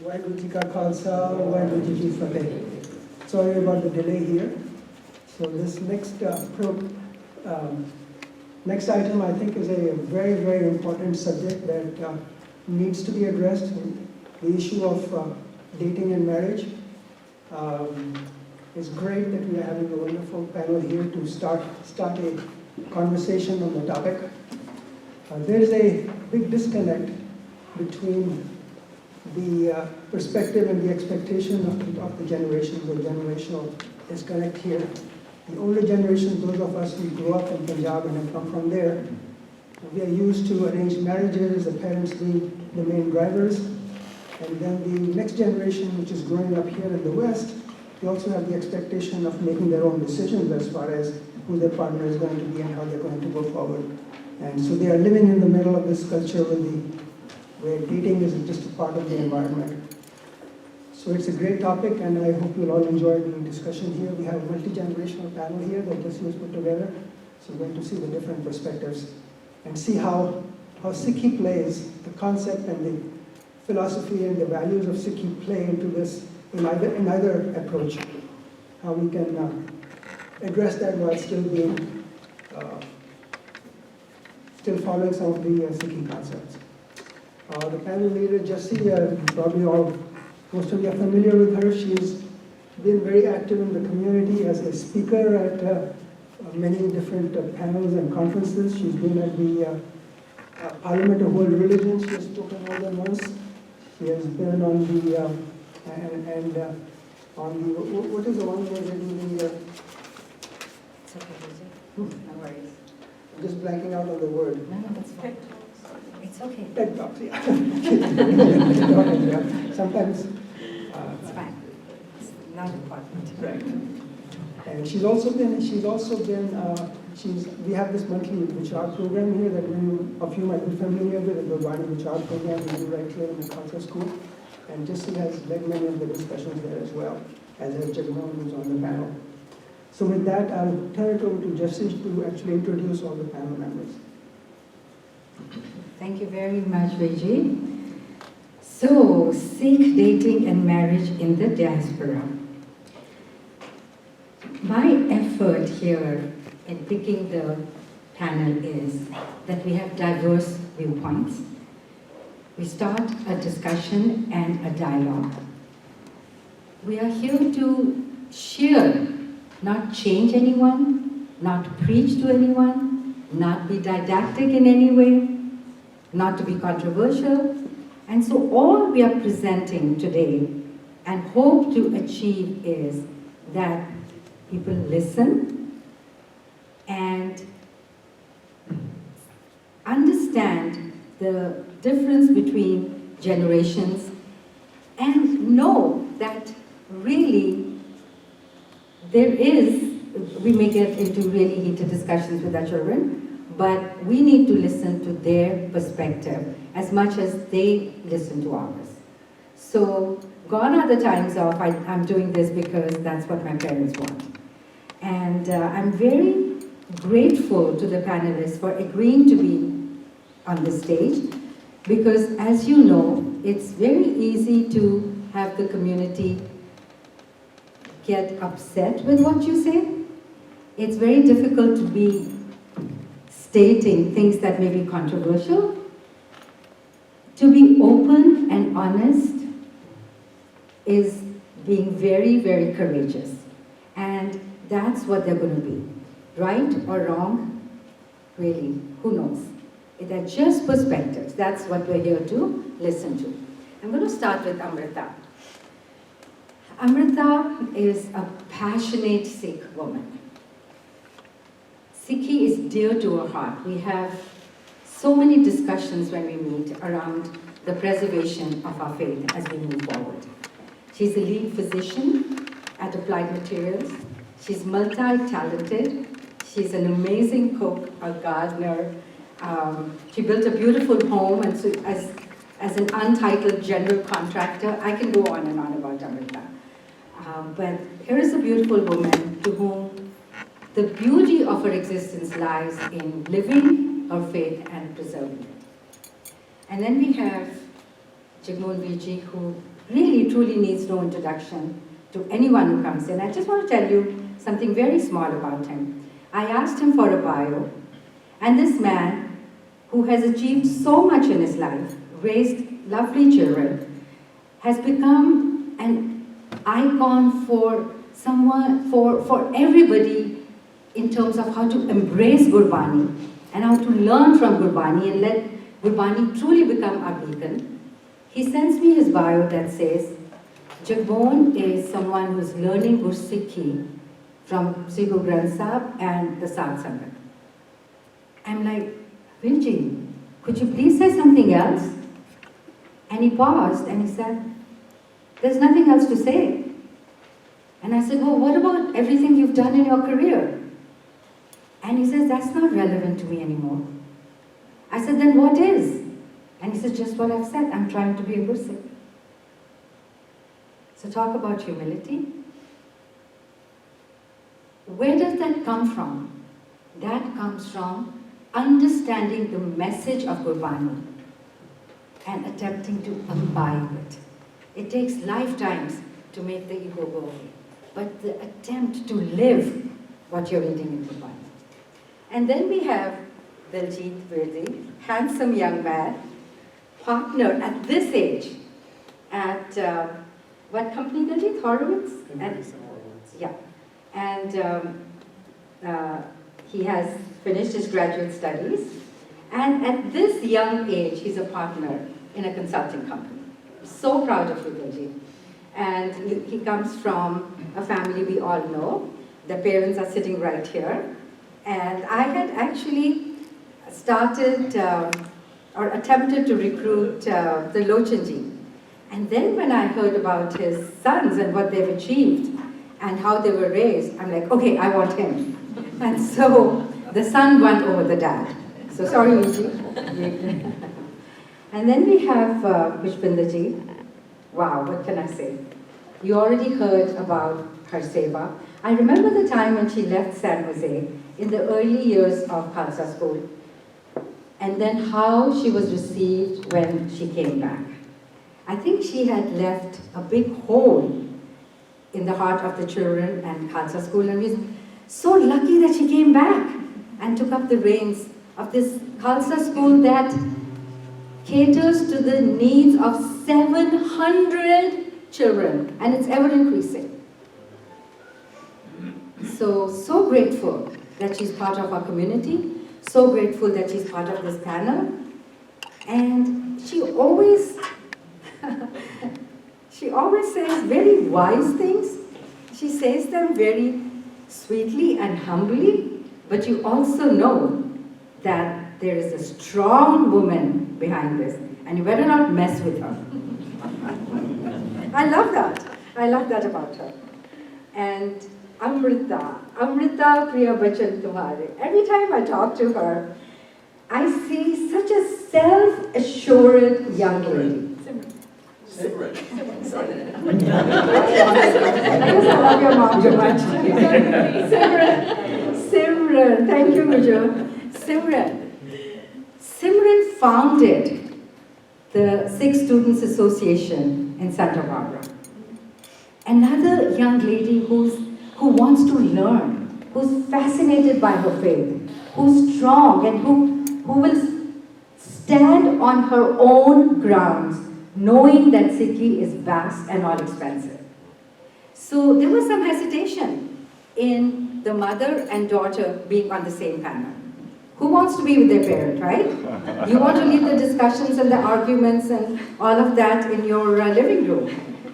Waheguru Ji Ka Khalsa, Waheguru Ji Ki Fateh. Sorry about the delay here. So this next item I think is a very, very important subject that needs to be addressed. The issue of dating and marriage. It's great that we are having a wonderful panel here to start a conversation on the topic. There is a big disconnect between the perspective and the expectation of the generations, the generational disconnect here. The older generations, those of us who grew up in Punjab and have come from there, we are used to arranged marriages, the parents being the main drivers. And then the next generation, which is growing up here in the West, they also have the expectation of making their own decisions as far as who their partner is going to be and how they're going to go forward. And so they are living in the middle of this culture where dating is just a part of the environment. So it's a great topic, and I hope you'll all enjoy the discussion here. We have a multi-generational panel here that Jesse has put together. So we're going to see the different perspectives and see how Sikhi plays, the concept and the philosophy and the values of Sikhi play into this in either approach. How we can address that while still being still following some of the Sikhi concepts. The panel leader, Jessie, probably most of you are familiar with her. She's been very active in the community as a speaker at many different panels and conferences. She's been at the Parliament of World Religions. She has spoken more than once. She has been on the what is the one where they're doing the It's okay, no worries. I'm just blanking out on the word. No, that's fine. It's okay. TED Talks, yeah. Sometimes. It's fine. It's not important. Right. And we have this monthly Vichar program here that a few might be familiar with, the Vani Vichar program we do right here in the Khalsa School. And Jessie has led many of the discussions there as well, as has Jagmohan, who's on the panel. So with that, I'll turn it over to Jessie to actually introduce all the panel members. Thank you very much, Vijay. So, Sikh dating and marriage in the diaspora. My effort here in picking the panel is that we have diverse viewpoints. We start a discussion and a dialogue. We are here to share, not change anyone, not preach to anyone, not be didactic in any way, not to be controversial. And so all we are presenting today and hope to achieve is that people listen and understand the difference between generations and know that really we may get into really heated discussions with our children, but we need to listen to their perspective as much as they listen to ours. So gone are the times of I'm doing this because that's what my parents want. And I'm very grateful to the panelists for agreeing to be on the stage, because as you know, it's very easy to have the community get upset with what you say. It's very difficult to be stating things that may be controversial. To be open and honest is being very, very courageous. And that's what they're going to be. Right or wrong, really, who knows? They're just perspectives. That's what we're here to listen to. I'm going to start with Amrita. Amrita is a passionate Sikh woman. Sikhi is dear to her heart. We have so many discussions when we meet around the preservation of our faith as we move forward. She's a lead physician at Applied Materials. She's multi-talented. She's an amazing cook, a gardener. She built a beautiful home, and so as an untitled general contractor, I can go on and on about Amrita. But here is a beautiful woman to whom the beauty of her existence lies in living her faith and preserving it. And then we have Jagmohan Vijay, who really truly needs no introduction to anyone who comes in. I just want to tell you something very small about him. I asked him for a bio, and this man, who has achieved so much in his life, raised lovely children, has become an icon for someone, for everybody in terms of how to embrace Gurbani and how to learn from Gurbani and let Gurbani truly become our beacon. He sends me his bio that says, Jagbon is someone who's learning Gursikhi from Sri Guru Granth Sahib and the Sadh Sangat. I'm like, Vinji, could you please say something else? And he paused and he said, there's nothing else to say. And I said, well, what about everything you've done in your career? And he says, that's not relevant to me anymore. I said, then what is? And he said, just what I've said, I'm trying to be a Gursikh. So talk about humility. Where does that come from? That comes from understanding the message of Gurbani and attempting to imbibe it. It takes lifetimes to make the ego go away, but the attempt to live what you're reading in Gurbani. And then we have Diljit Virdi, handsome young man, partner at this age at what company, Diljit? Horowitz? Yeah. And he has finished his graduate studies. And at this young age, he's a partner in a consulting company. So proud of you, Diljit. And he comes from a family we all know. The parents are sitting right here. And I had actually started or attempted to recruit the Lochanji. And then when I heard about his sons and what they've achieved and how they were raised, I'm like, okay, I want him. And so the son won over the dad. So sorry, Viji. And then we have Pushpinderji. Wow, what can I say? You already heard about her seva. I remember the time when she left San Jose in the early years of Khalsa school, and then how she was received when she came back. I think she had left a big hole in the heart of the children and Khalsa school, and we're so lucky that she came back and took up the reins of this Khalsa school that caters to the needs of 700 children, and it's ever increasing. So grateful that she's part of our community, so grateful that she's part of this panel, and she always says very wise things. She says them very sweetly and humbly, but you also know that there is a strong woman behind this, and you better not mess with her. I love that. I love that about her. And Amrita Priya Bachchan Tumhare. Every time I talk to her, I see such a self-assured young lady. Simran. I guess I love your mom too much. Simran. Thank you, Gujo. Simran founded the Sikh Students Association in Santa Barbara. Another young lady who wants to learn, who's fascinated by her faith, who's strong and who will stand on her own grounds, knowing that Sikhi is vast and all expensive. So there was some hesitation in the mother and daughter being on the same panel. Who wants to be with their parent, right? You want to leave the discussions and the arguments and all of that in your living room.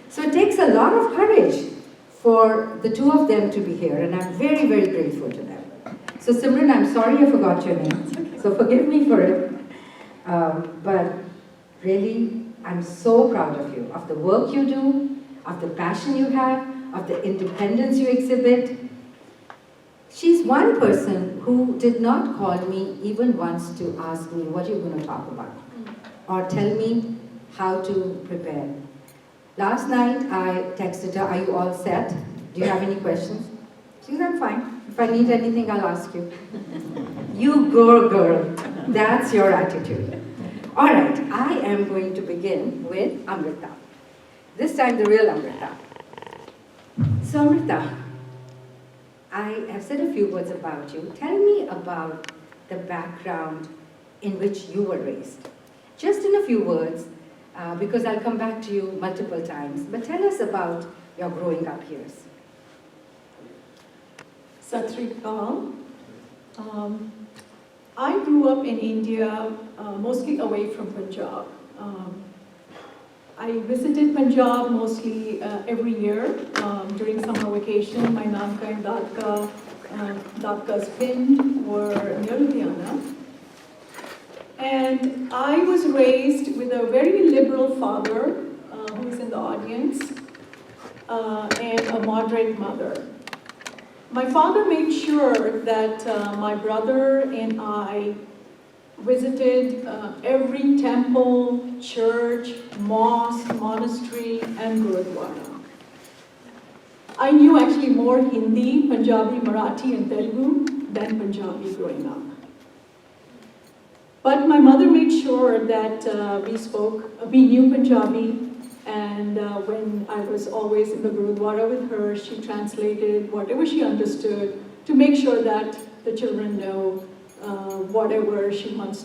So it takes a lot of courage for the two of them to be here, and I'm very, very grateful to them. So Simran, I'm sorry I forgot your name, so forgive me for it. But really, I'm so proud of you, of the work you do, of the passion you have, of the independence you exhibit. She's one person who did not call me even once to ask me what you're going to talk about, or tell me how to prepare. Last night, I texted her, are you all set? Do you have any questions? She said, I'm fine. If I need anything, I'll ask you. You go, girl. That's your attitude. All right, I am going to begin with Amrita. This time the real Amrita. So Amrita, I have said a few words about you. Tell me about the background in which you were raised. Just in a few words, because I'll come back to you multiple times, but tell us about your growing up years. Sat Sri Akal. I grew up in India, mostly away from Punjab. I visited Punjab mostly every year during summer vacation. My Nanka and Dadka's pind were near Ludhiana. And I was raised with a very liberal father, who is in the audience, and a moderate mother. My father made sure that my brother and I visited every temple, church, mosque, monastery, and Gurudwara. I knew actually more Hindi, Punjabi, Marathi, and Telugu than Punjabi growing up. But my mother made sure that we knew Punjabi, and when I was always in the Gurudwara with her, she translated whatever she understood to make sure that the children know whatever she wants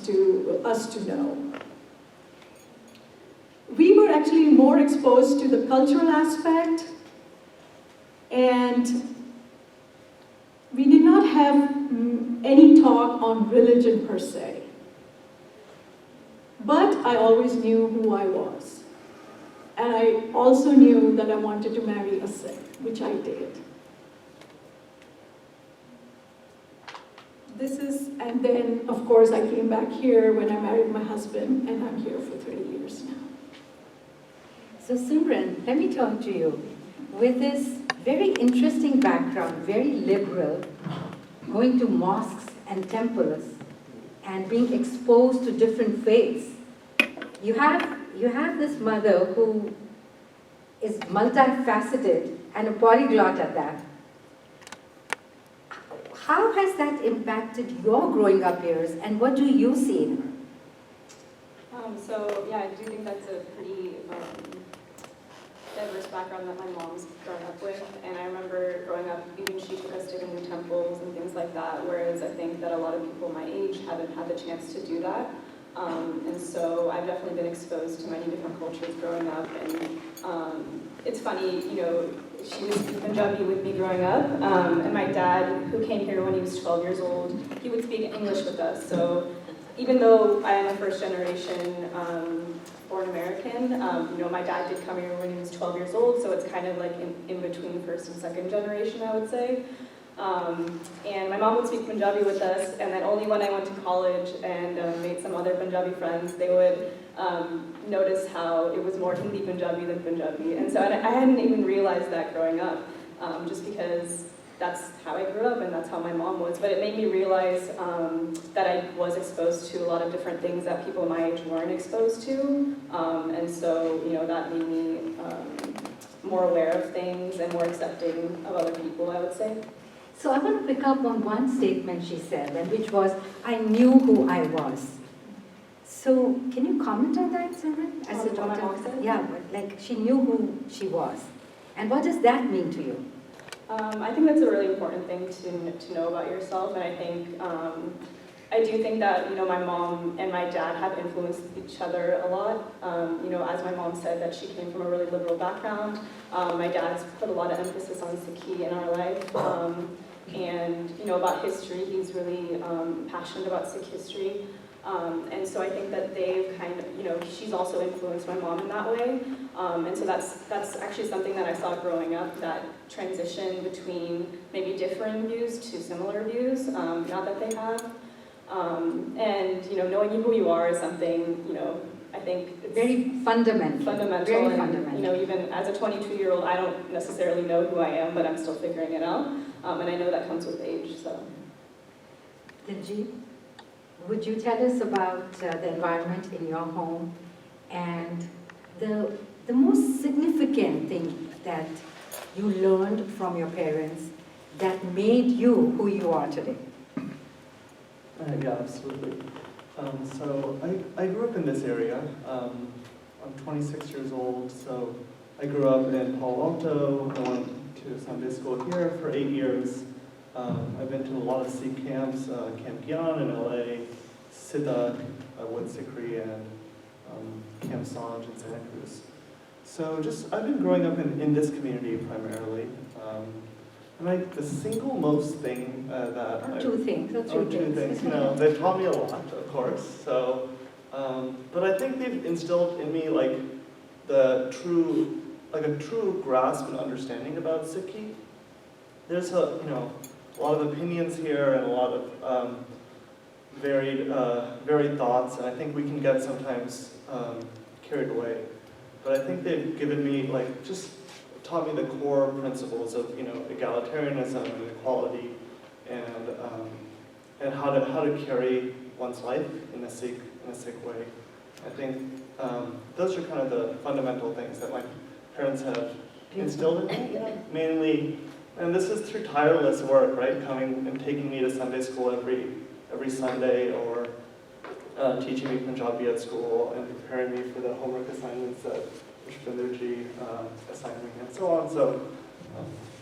us to know. We were actually more exposed to the cultural aspect, and we did not have any talk on religion per se. But I always knew who I was. And I also knew that I wanted to marry a Sikh, which I did. And then, of course, I came back here when I married my husband, and I'm here for 30 years now. So Simran, let me talk to you. With this very interesting background, very liberal, going to mosques and temples, and being exposed to different faiths, you have this mother who is multifaceted and a polyglot at that. How has that impacted your growing up years, and what do you see in her? So yeah, I do think that's a pretty diverse background that my mom's grown up with. And I remember growing up, even she took us to the new temples and things like that, whereas I think that a lot of people my age haven't had the chance to do that. And so I've definitely been exposed to many different cultures growing up. And it's funny, you know, she was Punjabi with me growing up. And my dad, who came here when he was 12 years old, he would speak English with us. So even though I am a first generation born American, you know, my dad did come here when he was 12 years old, so it's kind of like in between first and second generation, I would say. And my mom would speak Punjabi with us, and then only when I went to college and made some other Punjabi friends, they would notice how it was more Hindi Punjabi than Punjabi. And so I hadn't even realized that growing up, just because that's how I grew up and that's how my mom was. But it made me realize that I was exposed to a lot of different things that people my age weren't exposed to. And so, you know, that made me more aware of things and more accepting of other people, I would say. So I want to pick up on one statement she said, and which was, I knew who I was. So can you comment on that, Simran? As a What my mom said? Yeah, but like she knew who she was. And what does that mean to you? I think that's a really important thing to know about yourself, and I think I do think that, you know, my mom and my dad have influenced each other a lot. You know, as my mom said, that she came from a really liberal background. My dad's put a lot of emphasis on Sikh in our life, and you know, about history. He's really passionate about Sikh history. And so I think that they've kind of, you know, she's also influenced my mom in that way. And so that's actually something that I saw growing up, that transition between maybe differing views to similar views, not that they have. And, you know, knowing who you are is something, you know, I think it's very fundamental. Very and, fundamental. You know, even as a 22-year-old, I don't necessarily know who I am, but I'm still figuring it out. And I know that comes with age, so. Linji, would you tell us about the environment in your home and the most significant thing that you learned from your parents that made you who you are today? Yeah, absolutely. So I grew up in this area. I'm 26 years old, so I grew up in Palo Alto. I went to Sunday school here for 8 years. I've been to a lot of Sikh camps, Camp Gyan in LA, Siddha, Wood Sikri, and Camp Sanj in Santa Cruz. So I've been growing up in this community primarily. And the single most thing that Two things. two things, they've taught me a lot, of course. So, but I think they've instilled in me like a true grasp and understanding about Sikhi. There's a lot of opinions here and a lot of varied thoughts, and I think we can get sometimes carried away. But I think they've given me taught me the core principles of egalitarianism and equality, and how to carry one's life in a Sikh way. I think those are kind of the fundamental things that my parents have instilled in me, mainly. And this is through tireless work, right? Coming and taking me to Sunday school every Sunday, or teaching me Punjabi at school, and preparing me for the homework assignments that Vishwanderji assigned me, and so on. So,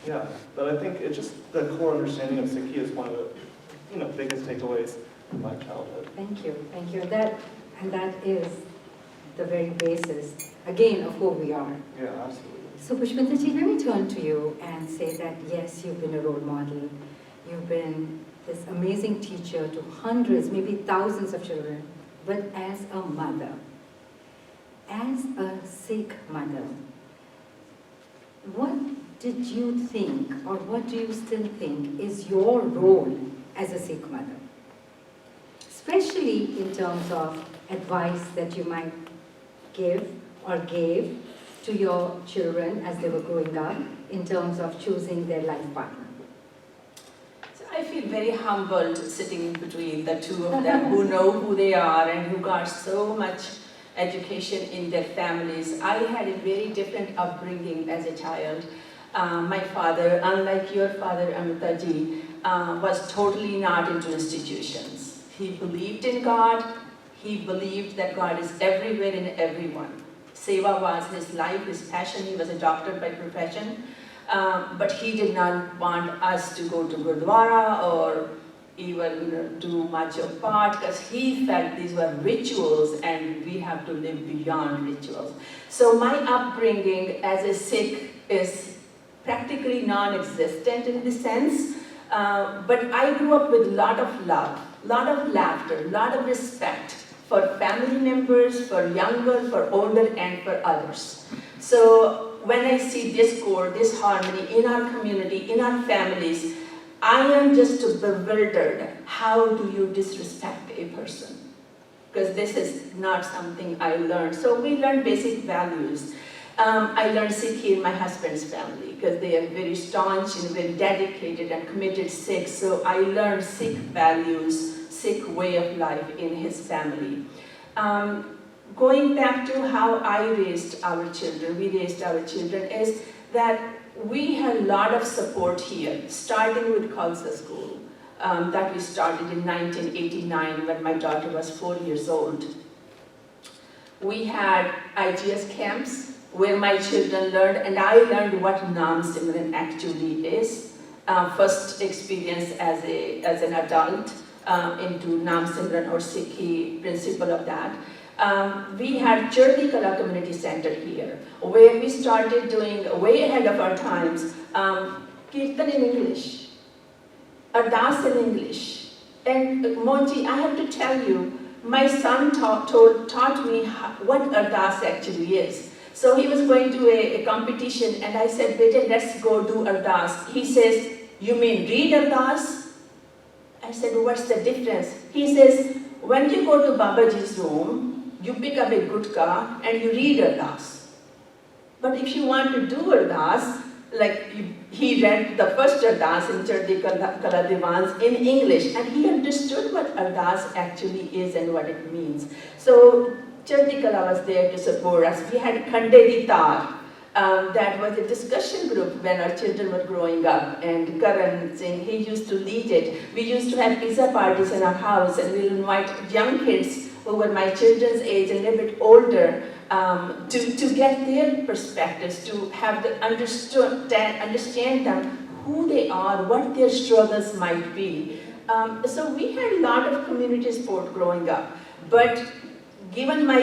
yeah. But I think it's just the core understanding of Sikhi is one of the biggest takeaways from my childhood. Thank you. That is the very basis, again, of who we are. Yeah, absolutely. So Pushpinderji, let me turn to you and say that yes, you've been a role model. You've been this amazing teacher to hundreds, maybe thousands of children. But as a mother, as a Sikh mother, what did you think, or what do you still think is your role as a Sikh mother? Especially in terms of advice that you might give or gave to your children as they were growing up in terms of choosing their life partner. So I feel very humbled sitting between the two of them who know who they are and who got so much education in their families. I had a very different upbringing as a child. My father, unlike your father Amitaji, was totally not into institutions. He believed in God. He believed that God is everywhere in everyone. Seva was his life, his passion. He was a doctor by profession. But he did not want us to go to Gurdwara or even do much of part, because he felt these were rituals and we have to live beyond rituals. So my upbringing as a Sikh is practically non-existent in this sense, but I grew up with a lot of love, lot of laughter, lot of respect for family members, for younger, for older, and for others. So when I see discord, this harmony in our community, in our families, I am just bewildered. How do you disrespect a person? Because this is not something I learned. So we learned basic values. I learned Sikhi in my husband's family because they are very staunch and very dedicated and committed Sikhs. So I learned Sikh values, Sikh way of life in his family. Going back to how I raised our children, we raised our children, is that we had a lot of support here, starting with Khalsa School, that we started in 1989 when my daughter was 4 years old. We had IGS camps where my children learned, and I learned what Naam Simran actually is. First experience as an adult into Naam Simran or Sikhi principle of that. We had Chardi Kala Community Center here, where we started doing, way ahead of our times, Kirtan in English, Ardas in English. And Monty, I have to tell you, my son taught me what Ardas actually is. So he was going to a competition, and I said, Beta, let's go do Ardas. He says, you mean read Ardas? I said, what's the difference? He says, when you go to Babaji's room, you pick up a gutka and you read Ardas. But if you want to do Ardas, he read the first Ardas in Chardi Kala Divans in English, and he understood what Ardas actually is and what it means. So Chardi Kala was there to support us. We had Khande Tar. That was a discussion group when our children were growing up, and Karan Singh, he used to lead it. We used to have pizza parties in our house, and we'll invite young kids who were my children's age, a little bit older, to get their perspectives, to have the understand them, who they are, what their struggles might be. So we had a lot of community support growing up, but given my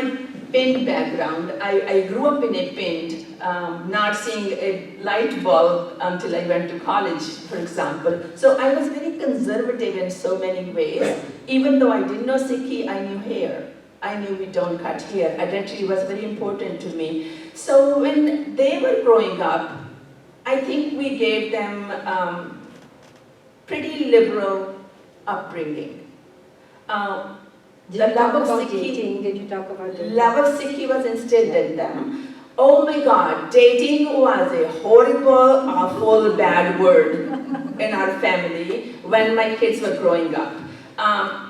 PINT background, I grew up in a PINT, not seeing a light bulb until I went to college, for example. So I was very conservative in so many ways. Even though I didn't know Sikhi, I knew hair. I knew we don't cut hair. Identity was very important to me. So when they were growing up, I think we gave them pretty liberal upbringing. Did The you talk love of about Sikhi, dating? Did you talk about dating? love of Sikhi was instilled in them. Oh my God, dating was a horrible, awful, bad word in our family when my kids were growing up.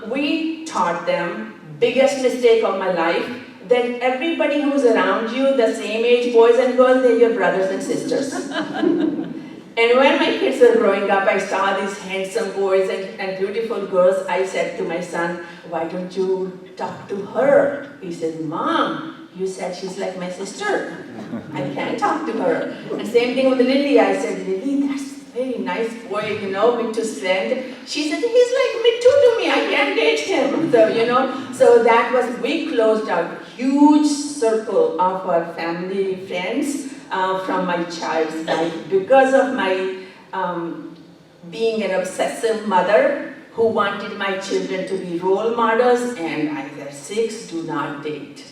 We taught them, biggest mistake of my life, that everybody who's around you, the same age boys and girls, they're your brothers and sisters. And when my kids were growing up, I saw these handsome boys and beautiful girls. I said to my son, why don't you talk to her? He said, Mom, you said she's like my sister. I can't talk to her. And same thing with Lily. I said, Lily, that's a very nice boy, you know, Mittu's friend. She said, he's like Mittu to me. I can't date him. So, you know, so that was, we closed out a huge circle of our family friends from my child's life because of my being an obsessive mother who wanted my children to be role models, and I said, Sikhs do not date.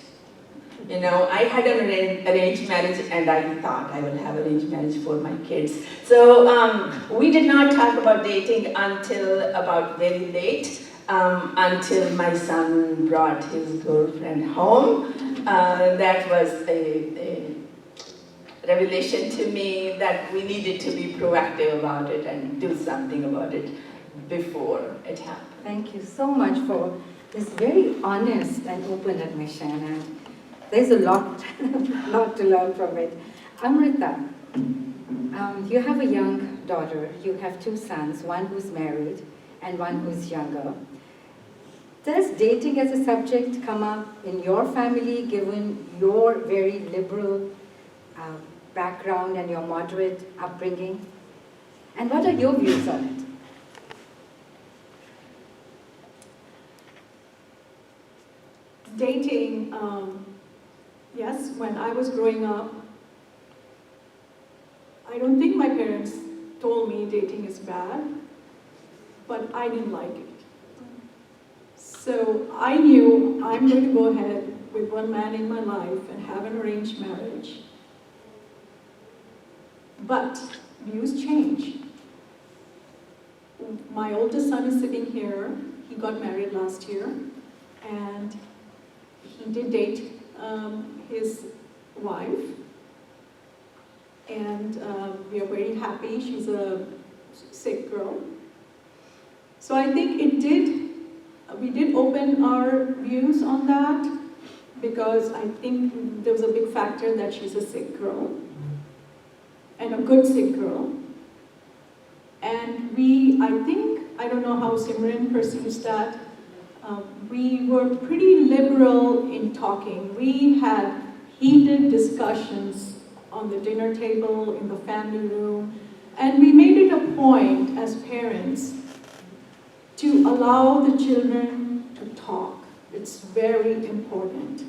You know, I had an arranged marriage, and I thought I would have arranged marriage for my kids. So we did not talk about dating until about very late, until my son brought his girlfriend home. That was a revelation to me that we needed to be proactive about it and do something about it before it happened. Thank you so much for this very honest and open admission, and there's a lot, lot to learn from it. Amrita, you have a young daughter, you have two sons, one who's married and one who's younger. Does dating as a subject come up in your family, given your very liberal background and your moderate upbringing? And what are your views on it? Dating, yes, when I was growing up, I don't think my parents told me dating is bad, but I didn't like it. So I knew I'm going to go ahead with one man in my life and have an arranged marriage. But views change. My oldest son is sitting here. He got married last year, and he did date his wife, and we are very happy. She's a Sikh girl. So I think we did open our views on that, because I think there was a big factor that she's a Sikh girl, and a good Sikh girl. And I don't know how Simran perceives that, we were pretty liberal in talking. We had heated discussions on the dinner table, in the family room, and we made it a point as parents to allow the children to talk. It's very important.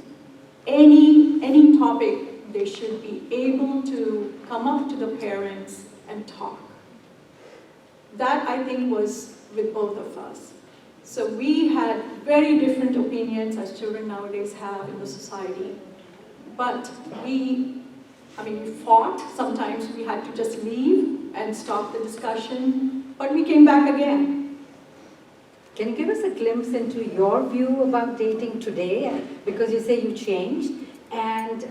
Any topic, they should be able to come up to the parents and talk. That, I think, was with both of us. So we had very different opinions, as children nowadays have in the society. But we fought. Sometimes we had to just leave and stop the discussion, but we came back again. Can you give us a glimpse into your view about dating today? Because you say you changed, and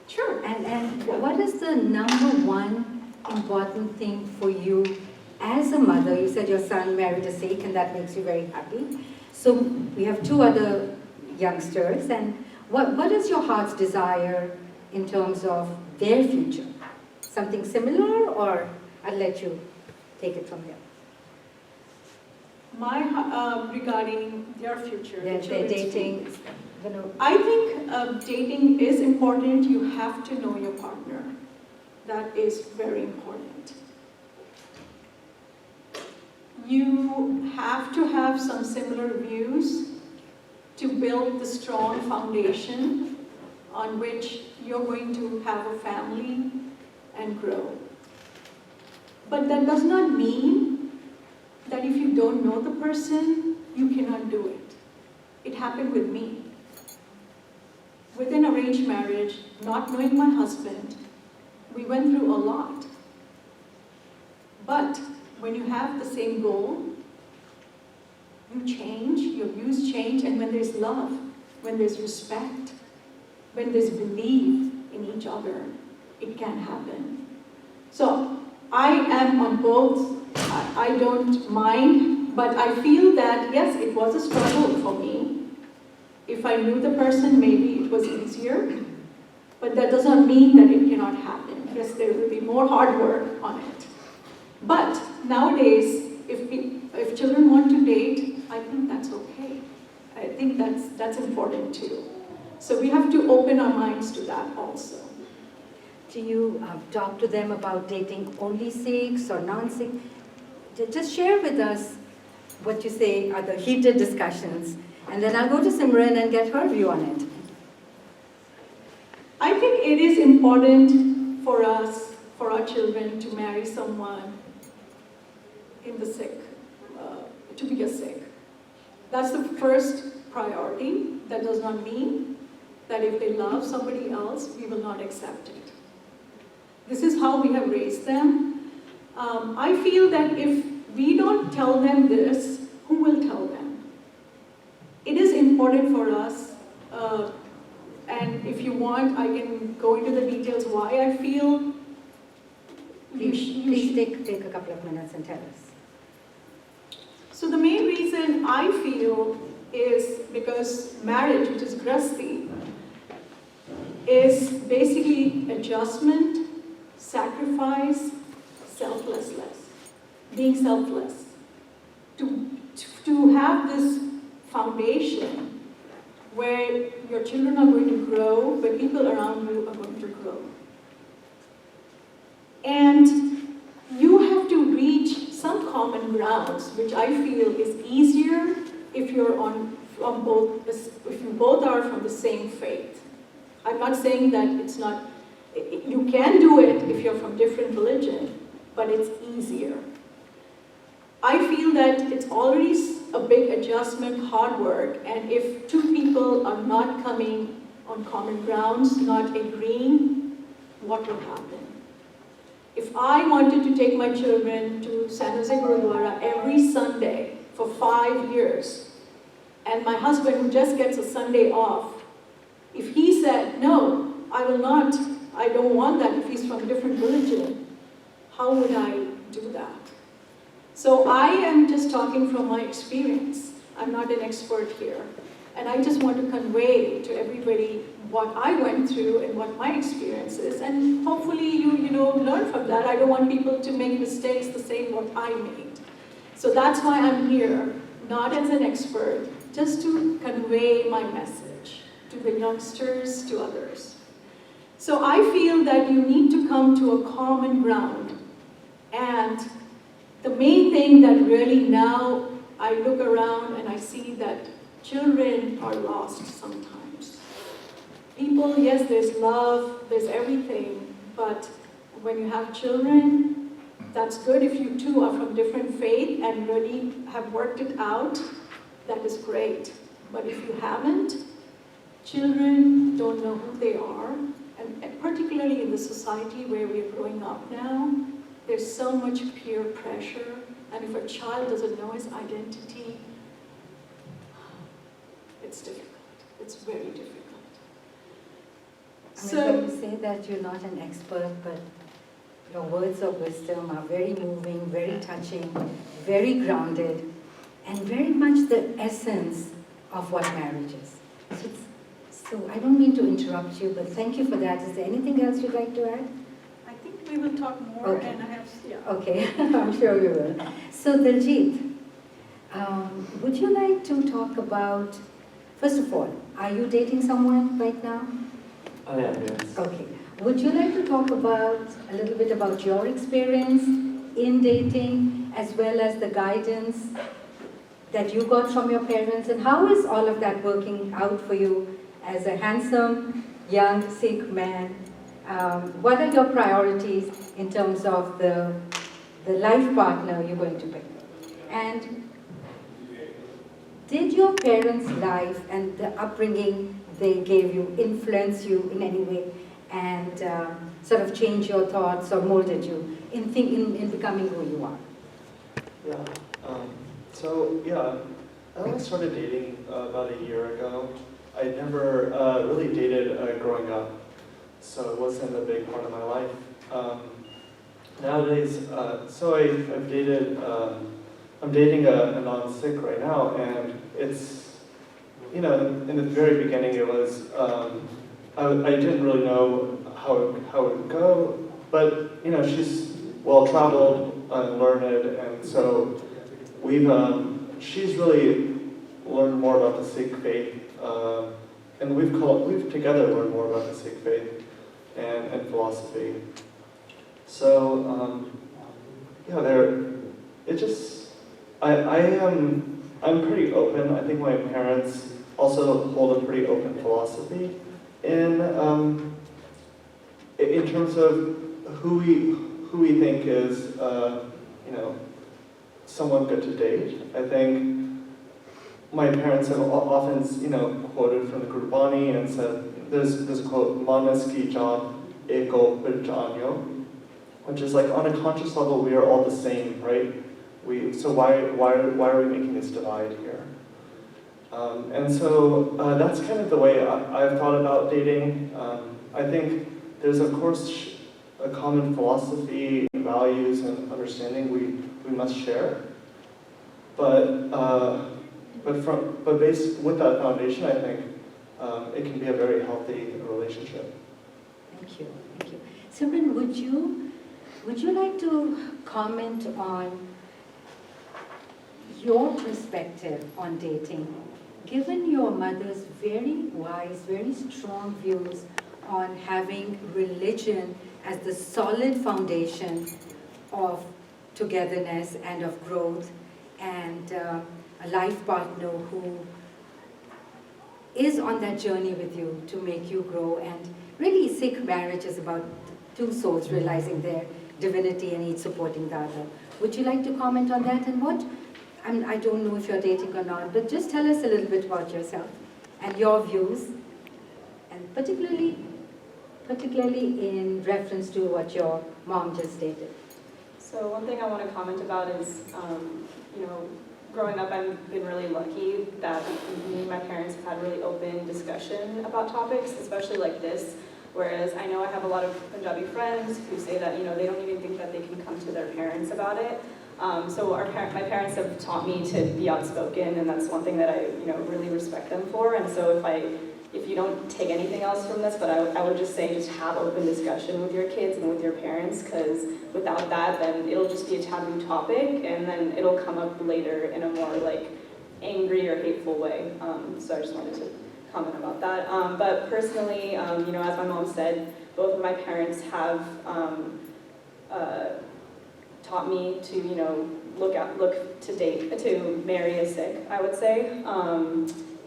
Sure. And what is the number one important thing for you as a mother? You said your son married a Sikh, and that makes you very happy. So we have two other youngsters, and what is your heart's desire in terms of their future? Something similar, or I'll let you take it from here. regarding their future. They're children's dating, future. you know, I think dating is important. You have to know your partner. That is very important. You have to have some similar views to build the strong foundation on which you're going to have a family and grow. But that does not mean that if you don't know the person, you cannot do it. It happened with me. With an arranged marriage, not knowing my husband, we went through a lot. But when you have the same goal, you change, your views change, and when there's love, when there's respect, when there's belief in each other, it can happen. So I am on both. I don't mind, but I feel that, yes, it was a struggle for me. If I knew the person, maybe it was easier, but that does not mean that it cannot happen. Yes, there will be more hard work on it. But nowadays, if children want to date, I think that's okay. I think that's important too. So we have to open our minds to that also. do you talk to them about dating only Sikhs or non-Sikh? Just share with us what you say are the heated discussions, and then I'll go to Simran and get her view on it. I think it is important for us, for our children, to marry someone in the Sikh, to be a Sikh. That's the first priority. That does not mean that if they love somebody else, we will not accept it. This is how we have raised them. I feel that if we don't tell them this, who will tell them? It is important for us, and if you want, I can go into the details why I feel Please take a couple of minutes and tell us. So the main reason I feel is because marriage, which is grasti, is basically adjustment, sacrifice, selflessness, being selfless. To have this foundation where your children are going to grow, but people around you are going to grow. And you have to reach some common grounds, which I feel is easier if you're if you both are from the same faith. I'm not saying that it's not, you can do it if you're from different religion, but it's easier. I feel that it's already a big adjustment, hard work, and if two people are not coming on common grounds, not agreeing, what will happen? If I wanted to take my children to San Jose Gurudwara every Sunday for 5 years, and my husband, who just gets a Sunday off, if he said, no, I will not, I don't want that if he's from a different religion, how would I do that? So I am just talking from my experience. I'm not an expert here. And I just want to convey to everybody what I went through and what my experience is. And hopefully you learn from that. I don't want people to make mistakes the same what I made. So that's why I'm here, not as an expert, just to convey my message to the youngsters, to others. So I feel that you need to come to a common ground. And the main thing that really now I look around and I see that children are lost sometimes. People, yes, there's love, there's everything, but when you have children, that's good if you two are from different faith and really have worked it out, that is great. But if you haven't, children don't know who they are, and particularly in the society where we're growing up now, there's so much peer pressure, and if a child doesn't know his identity, it's difficult. It's very difficult. I mean, when you say that you're not an expert, but your words of wisdom are very moving, very touching, very grounded, and very much the essence of what marriage is. So I don't mean to interrupt you, but thank you for that. Is there anything else you'd like to add? I think we will talk more, Okay. and I have, yeah. Okay, I'm sure we will. So Diljit, Would you like to talk about, first of all, are you dating someone right now? I am, yes. Okay. Would you like to talk about a little bit about your experience in dating, as well as the guidance that you got from your parents, and how is all of that working out for you as a handsome, young Sikh man? What are your priorities in terms of the life partner you're going to pick? And did your parents' life and the upbringing they gave you influence you in any way and sort of change your thoughts or molded you in becoming who you are? Yeah. I only started dating about a year ago. I never really dated growing up, so it wasn't a big part of my life. Nowadays, I've dated. I'm dating a non-Sikh right now, and it's, in the very beginning it was, I didn't really know how it would go, but, she's well-traveled and learned, and so she's really learned more about the Sikh faith, and we've together learned more about the Sikh faith and philosophy. So, I'm pretty open. I think my parents also hold a pretty open philosophy in terms of who we think is someone good to date. I think my parents have often quoted from the Gurbani and said there's a quote, "Manas ki jaan eko pirjanyo," which is like on a conscious level we are all the same, right? So why are we making this divide here? And so that's kind of the way I've thought about dating. I think there's of course a common philosophy, values, and understanding we must share. But based with that foundation, I think it can be a very healthy relationship. Thank you. Simran, would you like to comment on your perspective on dating, given your mother's very wise, very strong views on having religion as the solid foundation of togetherness and of growth, and a life partner who is on that journey with you to make you grow? And really, Sikh marriage is about two souls realizing their divinity and each supporting the other. Would you like to comment on that? And I don't know if you're dating or not, but just tell us a little bit about yourself and your views, and particularly in reference to what your mom just stated. So one thing I want to comment about is, growing up I've been really lucky that me and my parents have had really open discussion about topics, especially like this. Whereas I know I have a lot of Punjabi friends who say that, they don't even think that they can come to their parents about it. So my parents have taught me to be outspoken, and that's one thing that I, really respect them for. And so if you don't take anything else from this, but I would just say just have open discussion with your kids and with your parents, because without that, then it'll just be a taboo topic, and then it'll come up later in a more angry or hateful way. So I just wanted to comment about that. But personally, as my mom said, both of my parents have taught me to, look to marry a Sikh, I would say.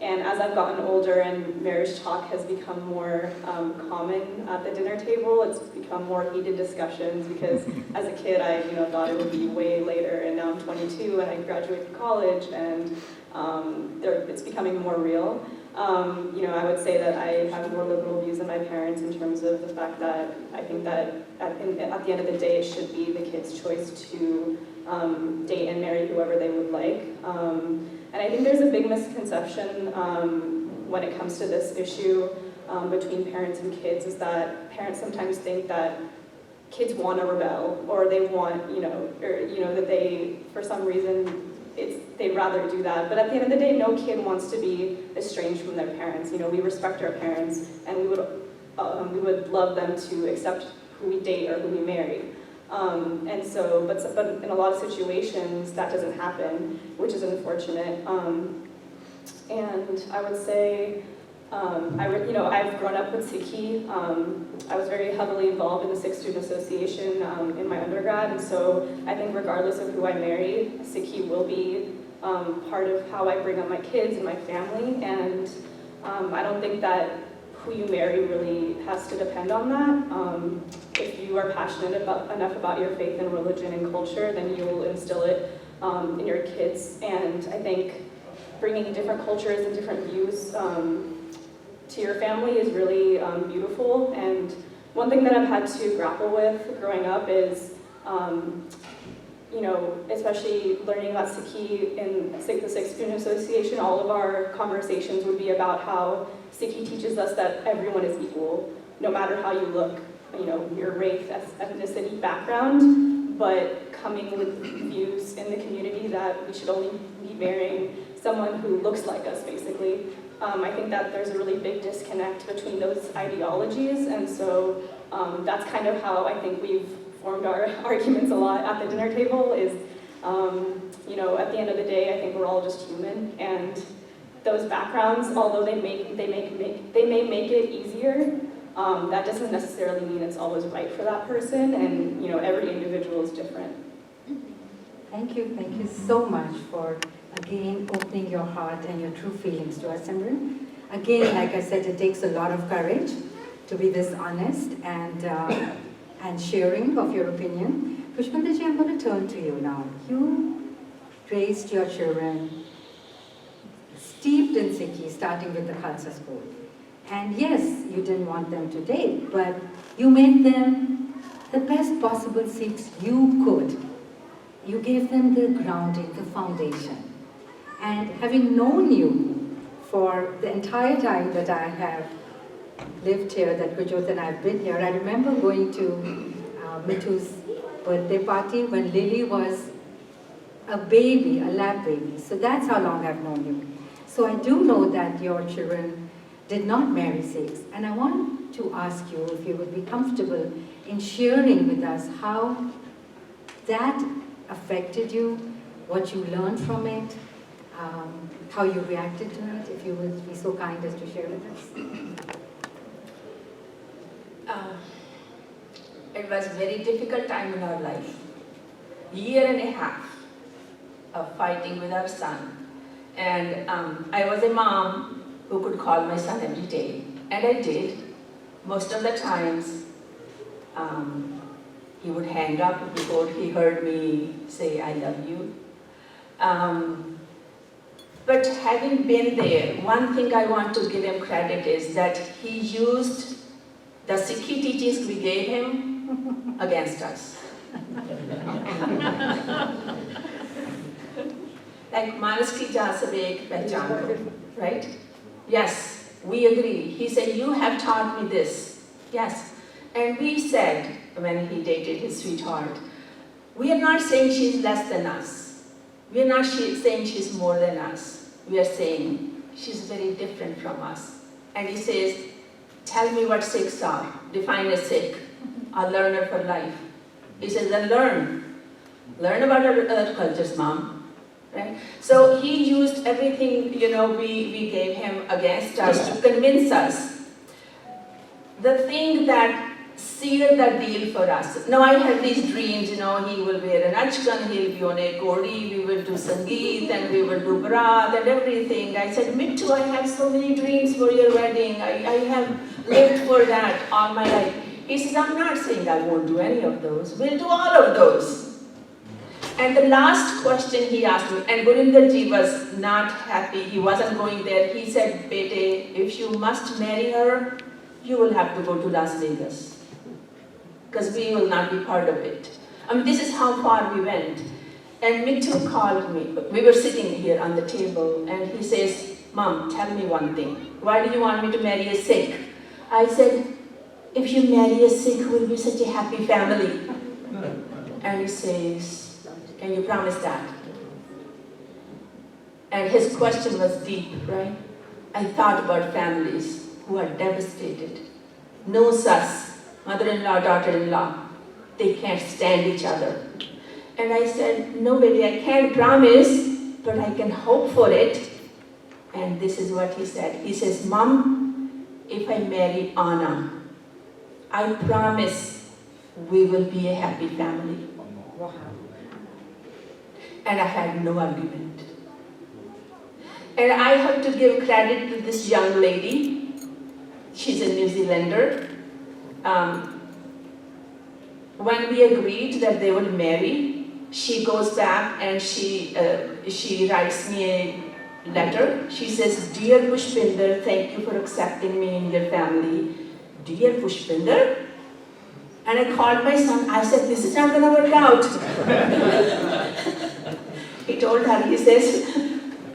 And as I've gotten older and marriage talk has become more common at the dinner table, it's become more heated discussions, because as a kid I thought it would be way later, and now I'm 22 and I graduated from college, and it's becoming more real. I would say that I have more liberal views than my parents in terms of the fact that I think that at the end of the day it should be the kid's choice to date and marry whoever they would like. And I think there's a big misconception when it comes to this issue between parents and kids, is that parents sometimes think that kids want to rebel, or they want, that they, for some reason, they'd rather do that. But at the end of the day, no kid wants to be estranged from their parents. We respect our parents, and we would love them to accept who we date or who we marry. And so, but in a lot of situations, that doesn't happen, which is unfortunate. And I would say, I've grown up with Sikhi. I was very heavily involved in the Sikh Student Association in my undergrad, and so I think regardless of who I marry, Sikhi will be part of how I bring up my kids and my family, and I don't think that who you marry really has to depend on that. If you are passionate enough about your faith and religion and culture, then you will instill it in your kids, and I think bringing different cultures and different views to your family is really beautiful. And one thing that I've had to grapple with growing up is, especially learning about Sikhi in the Sikh Student Association, all of our conversations would be about how Sikhi teaches us that everyone is equal, no matter how you look, your race, ethnicity, background, but coming with views in the community that we should only be marrying someone who looks like us, basically. I think that there's a really big disconnect between those ideologies, and so that's kind of how I think we've formed our arguments a lot at the dinner table is, at the end of the day, I think we're all just human, and those backgrounds, although they may make it easier, that doesn't necessarily mean it's always right for that person, and every individual is different. Thank you so much for again opening your heart and your true feelings to us, Simran. Again, like I said, it takes a lot of courage to be this honest and sharing of your opinion. Pushpantaji, I'm going to turn to you now. You raised your children steeped in Sikhi, starting with the Khalsa school. And yes, you didn't want them to date, but you made them the best possible Sikhs you could. You gave them the grounding, the foundation. And having known you for the entire time that I have lived here, that Gurjot and I have been here, I remember going to Mithu's birthday party when Lily was a baby, a lab baby. So that's how long I've known you. So I do know that your children did not marry Sikhs. And I want to ask you if you would be comfortable in sharing with us how that affected you, what you learned from it, how you reacted to it, if you would be so kind as to share with us. It was a very difficult time in our life. Year and a half of fighting with our son. And I was a mom who could call my son every day. And I did. Most of the times, he would hang up before he heard me say, I love you. But having been there, one thing I want to give him credit is that he used the Sikhi teachings we gave him against us. Like Manas ki ja sabek pehchan ko, right? Yes, we agree. He said, you have taught me this. Yes. And we said, when he dated his sweetheart, we are not saying she's less than us. We are not saying she's more than us. We are saying she's very different from us. And he says, tell me what Sikhs are. Define a Sikh, a learner for life. He says, then learn. Learn about other cultures, Mom. Right? So he used everything, we gave him against us to convince us. The thing that sealed the deal for us. Now I had these dreams, he will wear an achkan, he'll be on a kodi, we will do sangeet, and we will do barat and everything. I said, Mittu, I have so many dreams for your wedding. I have lived for that all my life. He says, I'm not saying I won't do any of those. We'll do all of those. And the last question he asked me, and Gurinderji was not happy, he wasn't going there. He said, Bete, if you must marry her, you will have to go to Las Vegas, because we will not be part of it. This is how far we went. And Mithu called me. We were sitting here on the table, and he says, Mom, tell me one thing. Why do you want me to marry a Sikh? I said, if you marry a Sikh, we'll be such a happy family. And he says, can you promise that? And his question was deep, right? I thought about families who are devastated. No sas, mother-in-law, daughter-in-law. they can't stand each other. And I said, no baby, I can't promise, but I can hope for it. And this is what he said. He says, Mom, if I marry Anna, I promise we will be a happy family. Wow. And I had no argument. And I have to give credit to this young lady. She's a New Zealander. When we agreed that they would marry, she goes back and she writes me a letter. She says, Dear Pushpinder, thank you for accepting me in your family. Dear Pushpinder? And I called my son. I said, this is not going to work out. He told her, he says,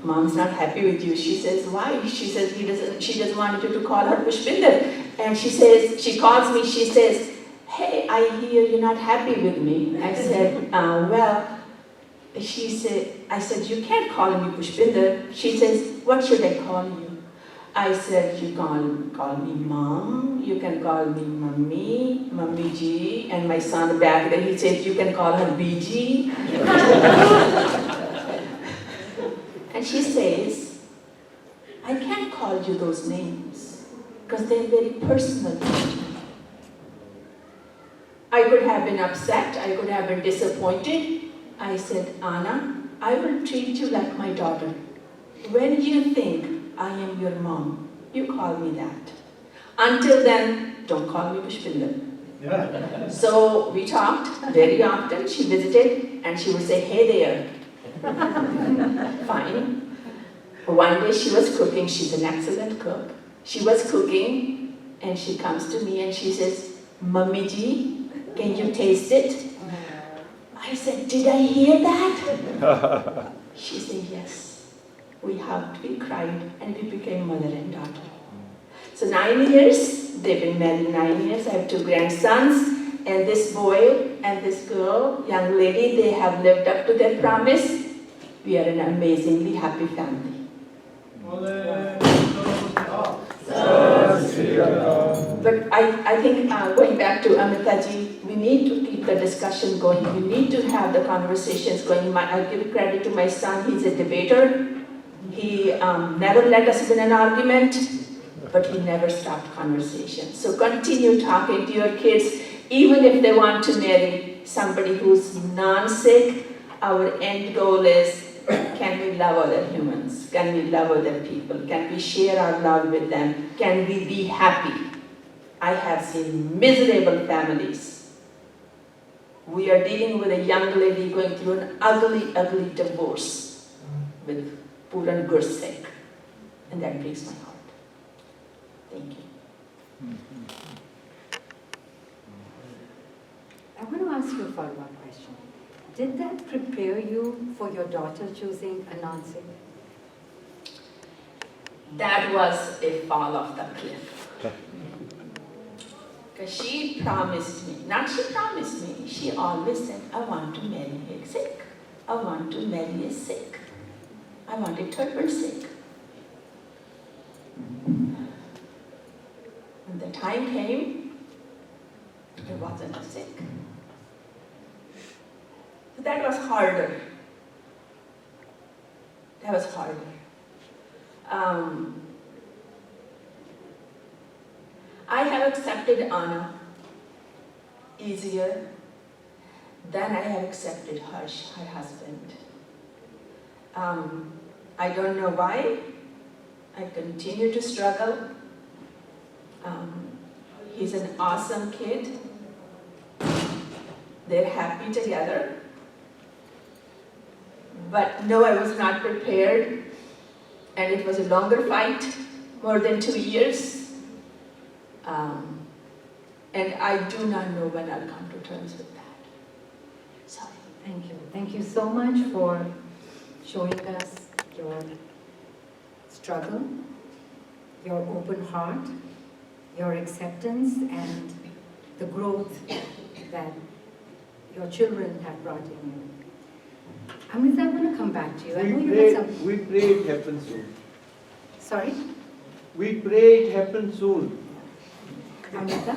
Mom's not happy with you. She says, why? She says, she doesn't want you to call her Pushpinder. And she says, she calls me, she says, hey, I hear you're not happy with me. I said, well, I said, you can't call me Pushpinder. She says, what should I call you? I said, you can call me Mom, you can call me Mummy, Mummy Ji, and my son back there, he said, you can call her BG. And she says, I can't call you those names, because they're very personal to me. I could have been upset, I could have been disappointed. I said, Anna, I will treat you like my daughter. When you think I am your mom, you call me that. Until then, don't call me Pushpinder. So we talked very often. She visited and she would say, hey there. Fine. One day she was cooking. She's an excellent cook. She was cooking and she comes to me and she says, Mummy Ji, can you taste it? I said, did I hear that? She said, yes. We hugged, we cried, and we became mother and daughter. So 9 years, they've been married 9 years. I have 2 grandsons, and this boy and this girl, young lady, they have lived up to their promise. We are an amazingly happy family. But I think going back to Amitaji, we need to keep the discussion going. We need to have the conversations going. I give credit to my son, he's a debater. He never let us win an argument, but he never stopped conversation. So continue talking to your kids, even if they want to marry somebody who's non-Sikh. Our end goal is, can we love other humans? Can we love other people? Can we share our love with them? Can we be happy? I have seen miserable families. We are dealing with a young lady going through an ugly, ugly divorce with Puran Gursek, and that breaks my heart. Thank you. I want to ask you a follow-up question. Did that prepare you for your daughter choosing a non-Sikh? That was a fall off the cliff. Because she promised me, she always said, I want to marry a Sikh. I want to marry a Sikh. I want a turban Sikh. When the time came, there wasn't a Sikh. So that was harder. That was harder. I have accepted Anna easier than I have accepted Harsh, her husband. I don't know why. I continue to struggle. He's an awesome kid. They're happy together. But no, I was not prepared. And it was a longer fight, more than 2 years. And I do not know when I'll come to terms with that. Sorry. Thank you. Thank you so much for showing us your struggle, your open heart, your acceptance, and the growth that your children have brought in you. Amrita, I'm going to come back to you. I know you had some... We pray it happens soon. Sorry? We pray it happens soon. Amrita,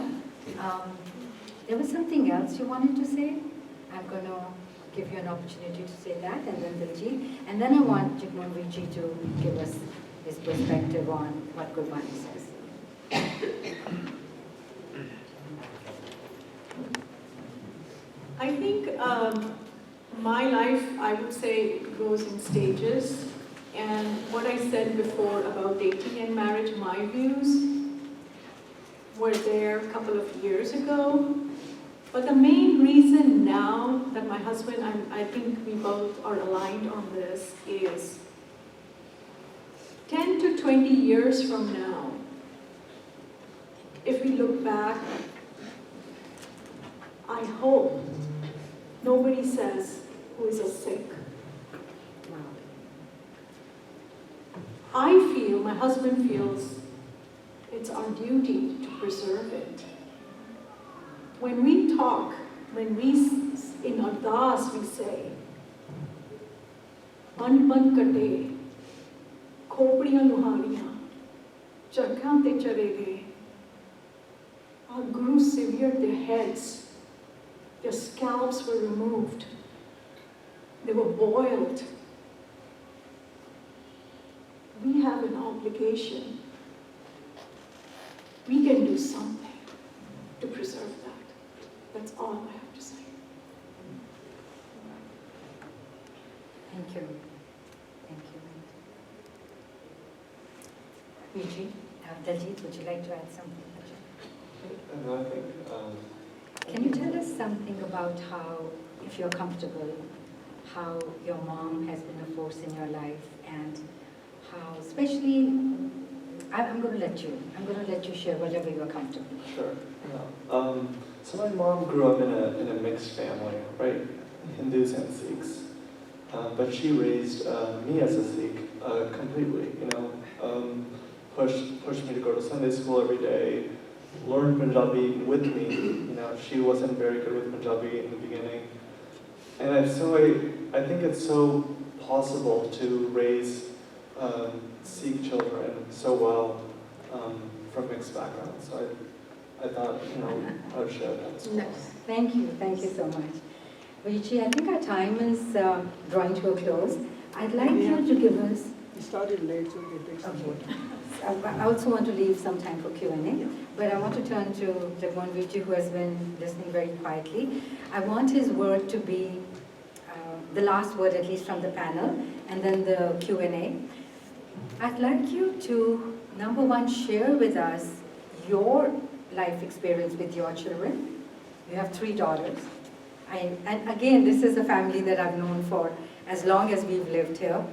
There was something else you wanted to say? I'm going to give you an opportunity to say that, and then Diljit. And then I want Jagmohan to give us his perspective on what Gurbani says. I think my life, I would say, goes in stages. And what I said before about dating and marriage, my views were there a couple of years ago. But the main reason now that my husband, I think we both are aligned on this, is 10 to 20 years from now, if we look back, I hope nobody says who is a Sikh. I feel, my husband feels, it's our duty to preserve it. When we talk, when we, in Ardas we say, Band band kate, khopdiyan luhariyan, charkhan te chale gaye. Our Guru severed their heads, their scalps were removed, they were boiled. We have an obligation. We can do something to preserve that. That's all I have to say. Thank you. Thank you. Vijay, Diljit, would you like to add something? No, I think, Can you tell us something about how, if you're comfortable, how your mom has been a force in your life, and how, especially, I'm going to let you share whatever you're comfortable. Sure. Yeah. So my mom grew up in a mixed family, right? Hindus and Sikhs. But she raised me as a Sikh completely, you know. Pushed me to go to Sunday school every day, learned Punjabi with me. You know, she wasn't very good with Punjabi in the beginning. And I think it's so possible to raise Sikh children so well from mixed backgrounds. So I thought, you know, I would share that as well. Thank you so much. Vijay, I think our time is drawing to a close. I'd like you to give us... We started late, so it takes some more time. I also want to leave some time for Q&A, but I want to turn to Jagmohan Vijay, who has been listening very quietly. I want his word to be the last word, at least from the panel, and then the Q&A. I'd like you to, number one, share with us your life experience with your children. You have 3 daughters. And again, this is a family that I've known for as long as we've lived here.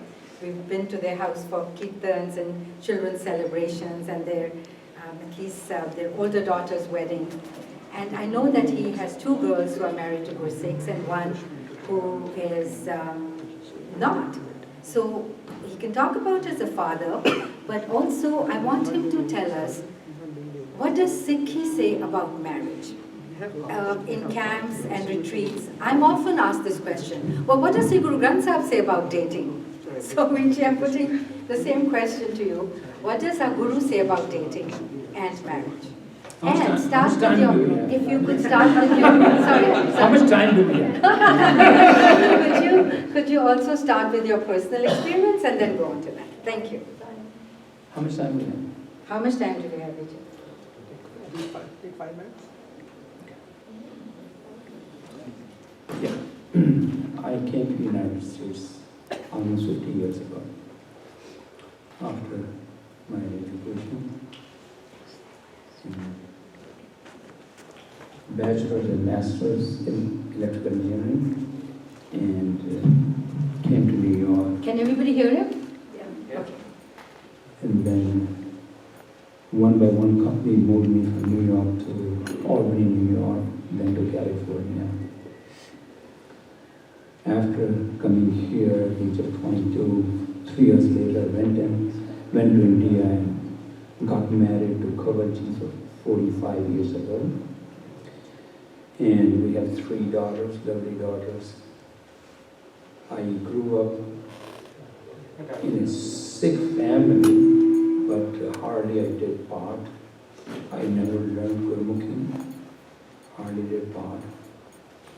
We've been to their house for kirtans and children's celebrations and their, at least their older daughter's wedding. And I know that he has 2 girls who are married to Gursikhs and one who is not. So he can talk about as a father, but also I want him to tell us, what does Sikhi say about marriage? In camps and retreats, I'm often asked this question, well, what does Sri Guru Granth Sahib say about dating? So Vijay, I'm putting the same question to you. What does our Guru say about dating and marriage? And start with your, if you could start with your, sorry. How much time do we have? Could you also start with your personal experience and then go on to that? Thank you. How much time do we have? How much time do we have, Vijay? Take 5 minutes. Yeah. I came to the United States almost 50 years ago after my education. Bachelor's and master's in electrical engineering, and came to New York. Can everybody hear him? Yeah. Okay. And then one by one company moved me from New York to Albany, New York, then to California. After coming here at the age of 22, 3 years later, went to India and got married to Kavaji for 45 years ago. And we have 3 daughters, lovely daughters. I grew up in a Sikh family, but hardly I did part. I never learned Gurmukhi. hardly did part.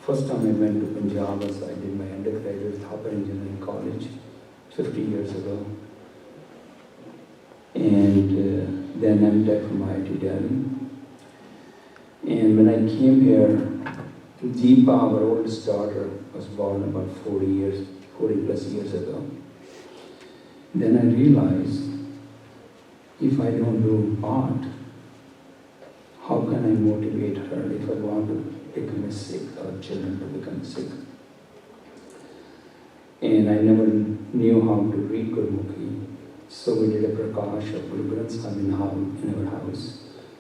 First time I went to Punjab was I did my undergraduate Thapar Engineering College 50 years ago. And then MTech from IIT Delhi. And when I came here, Deepa, our oldest daughter, was born about 40 plus years ago. Then I realized, if I don't do art, how can I motivate her if I want to become a Sikh or children to become Sikh? And I never knew how to read Gurmukhi, so we did a prakash of Guru Granth Sahib in our house.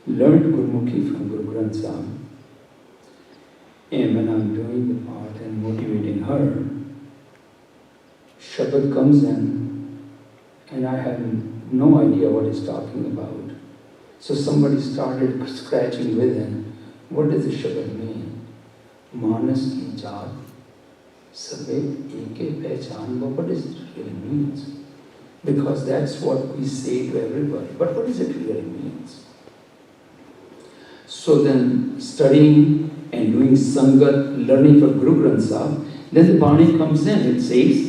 Learned Gurmukhi from Guru Granth Sahib. And when I'm doing the part and motivating her, Shabad comes in, and I have no idea what he's talking about. So somebody started scratching within. What does the Shabad mean? Manas ki jaat, sabe eke pehchan. What does it really mean? Because that's what we say to everybody. But what does it really mean? So then studying and doing Sangat, learning for Guru Granth Sahib, then the Bani comes in, it says,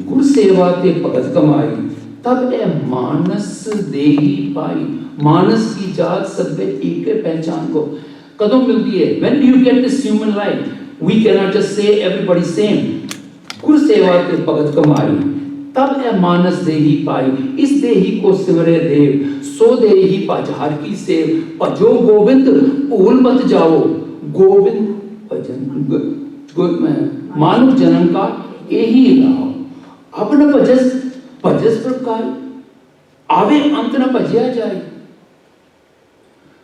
Gur Seva te Bhagat Kamai, tab e manas dehi pai, manas ki jaat sabbe eke pehchan ko. Kadam milti hai. When do you get this human life? We cannot just say everybody's same. Gur Seva te Bhagat Kamai, tab e manas dehi pai, is dehi ko sivare dev, so dehi pajhar ki sev, pajo govind, bhul mat jao. Govind भजन मानव जन्म का यही लाओ अपना भजस प्रकार आवे अंत न भजया जाए.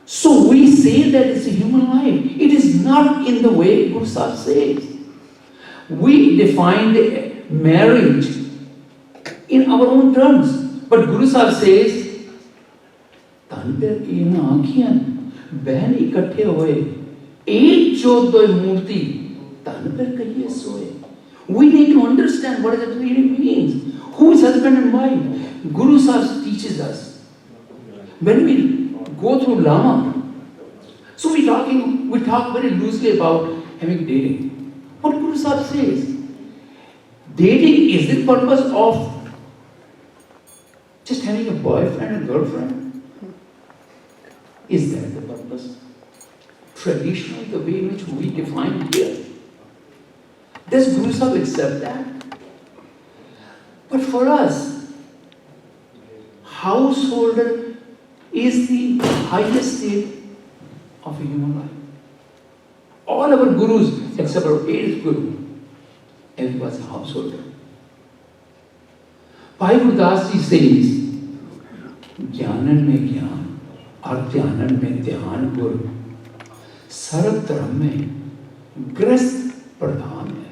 So we say that it's a human life. It is not in the way Guru Sahib says. We define the marriage in our own terms, but Guru Sahib says tan per ina आँखियाँ बहन इकट्ठे हुए एक चौदह मूर्ति तन पर कहिए सोए. We need to understand what it really means. Who is husband and wife? Guru Sahib teaches us. When we go through Lama, so we talk very loosely about having dating. What Guru Sahib says, dating is the purpose of just having a boyfriend and girlfriend. Is that the purpose? Traditionally, the way in which we define here. Does Guru Sahib accept that? But for us, householder is the highest state of a human life. All our gurus, except our 8th guru, everyone was a householder. Bhai Gurdas ji says, Jnanan mein jnaan, aur dhyanan mein dhyan guru. Sarab dharam mein grast pradhan hai.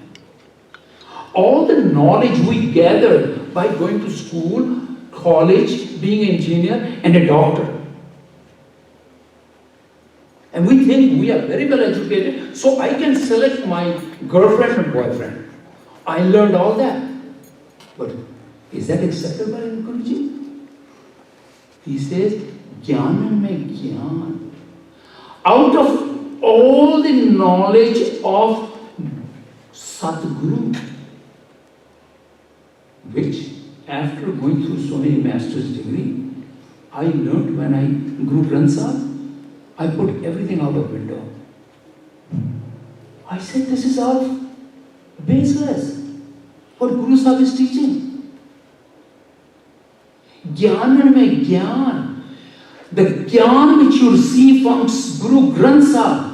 All the knowledge we gather by going to school, college, being an engineer and a doctor. And we think we are very well educated, so I can select my girlfriend and boyfriend. I learned all that. But is that accepted by Guruji? He says, Jnanan mein jnaan. Out of all the knowledge of Satguru, which after going through so many master's degree, I learned when I Guru Granth Sahib, I put everything out of window. I said, this is all baseless. What Guru Sahib is teaching. Jnanan mein jnaan. The Gyan which you receive from Guru Granth Sahib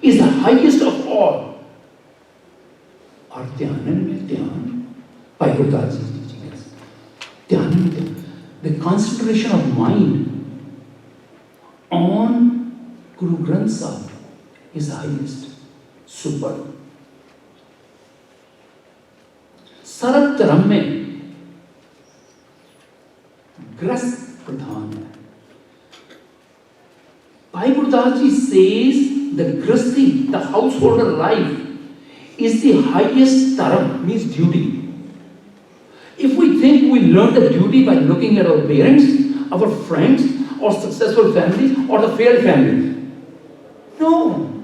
is the highest of all. Or Dhyanan mein dhyan. Bhai Gurdas ji is teaching us. Dhyanan mein dhyan. The concentration of mind on Guru Granth Sahib is the highest. Super. Sarab dharam mein grast pradhan hai. Bhai Gurdas ji says the grasti, the householder life, is the highest dharam, means duty. If we think we learn the duty by looking at our parents, our friends, or successful families, or the failed families, no.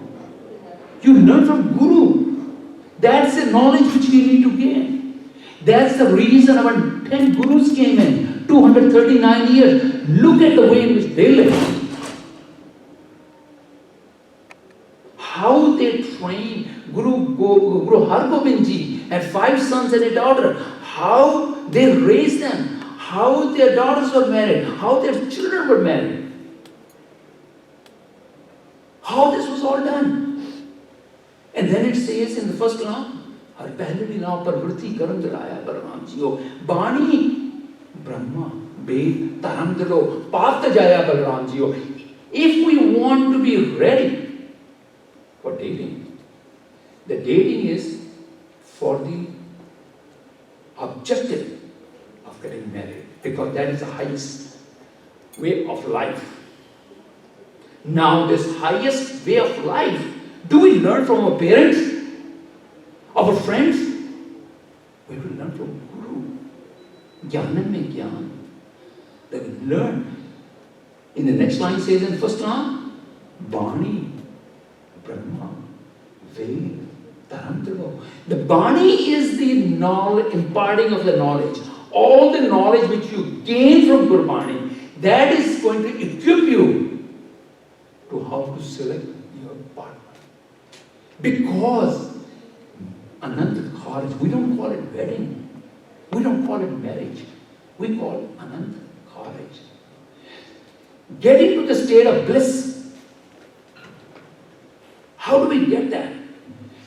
You learn from Guru. That's the knowledge which we need to gain. That's the reason our 10 Gurus came in, 239 years. Look at the way in which they live. How they trained. Guru Har Gobind Ji had 5 sons and a daughter. How they raised them. How their daughters were married. How their children were married. How this was all done. And then it says in the first law, Har pehle law par vrti karam dilaya Balaram ji ho. Bani Brahma, Ved, Taram dilo, Path jaya Balaram ji ho. If we want to be ready for dating, the dating is for the objective of getting married, because that is the highest way of life. Now, this highest way of life, do we learn from our parents, our friends? We will learn from Guru. Jnanam mein jnana. They will learn. In the next line says in first line, Bani, Brahma, Ved, Tarantrava. The Bani is the knowledge, imparting of the knowledge. All the knowledge which you gain from Gurbani, that is going to equip you to how to select your partner. Because Anant Kharaj, we don't call it wedding. We don't call it marriage. We call it Anant Kharaj. Getting to the state of bliss. How do we get that?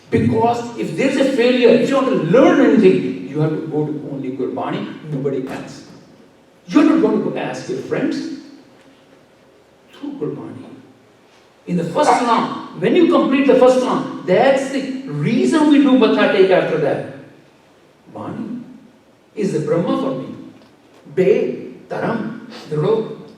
Because if there's a failure, if you want to learn anything, you have to go to only Gurbani, nobody else. You're not going to go ask your friends. Through Gurbani. In the first Salam, when you complete the first Salam, that's the reason we do Matha take after that. Bani is the Brahma for me. Be, Taram, the road.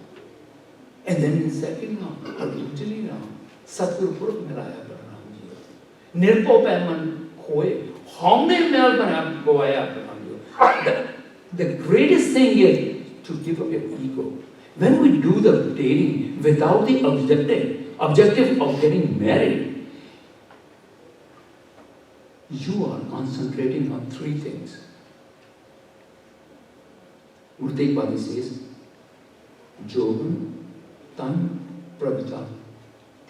And then in the second Salam, Arjunjali Ram, Satguru Puruk Milaya Balaram Ji. Nirpo Paiman Khoye, Homne Mel Banam Goaya Balaram Ji. The greatest thing is to give up your ego. When we do the dating without the objective of getting married, you are concentrating on 3 things. Guru Tegh Bahadur says, Jovan, Tan, Pravita.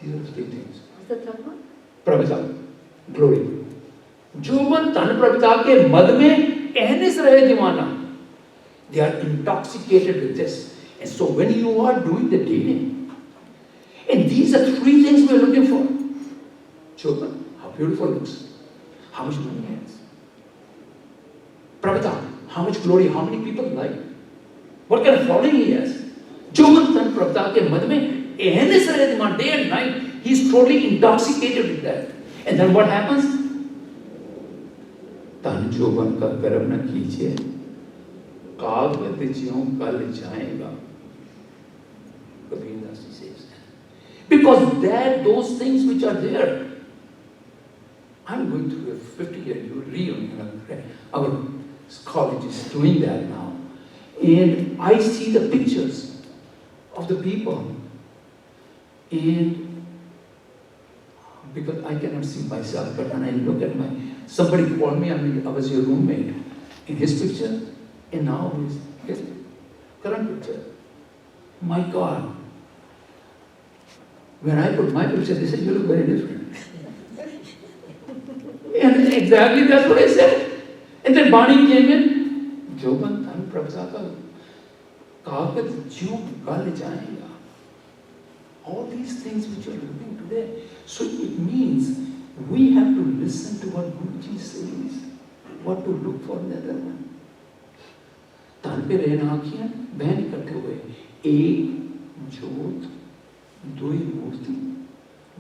These are the 3 things. What's the third one? Pravita, glory. Jovan, Tan, Pravita ke mad mein कहने से रहे दीवाना. They are intoxicated with this. And so when you are doing the dating, and these are 3 things we are looking for. Jovan, how beautiful it looks. How much money he has. Pravita, how much glory, how many people like. What kind of following he has. Jovan Tan Pravita ke mad mein ehne se rahe demand, day and night. He is totally intoxicated with that. And then what happens? Tan Jovan ka garam na kijiye. Kaagad jyon kal jayega. Kabir Das says. Because those things which are there. I'm going through a 50-year reunion. Our college is doing that now. And I see the pictures of the people. And because I cannot see myself, but when I look at somebody called me, I was your roommate. In his picture, and now his current picture. My God. When I put my picture, they said, you look very different. And exactly that's what I said. And then Bani came in. Jovan Tan Pravita ka kaagad jyon gal jayega. All these things which you are looking today. So it means we have to listen to what Guruji says. What to look for in the other one. तान पे रहना आँखियाँ बहन इकट्ठे हुए एक ज्योत दो ही मूर्ति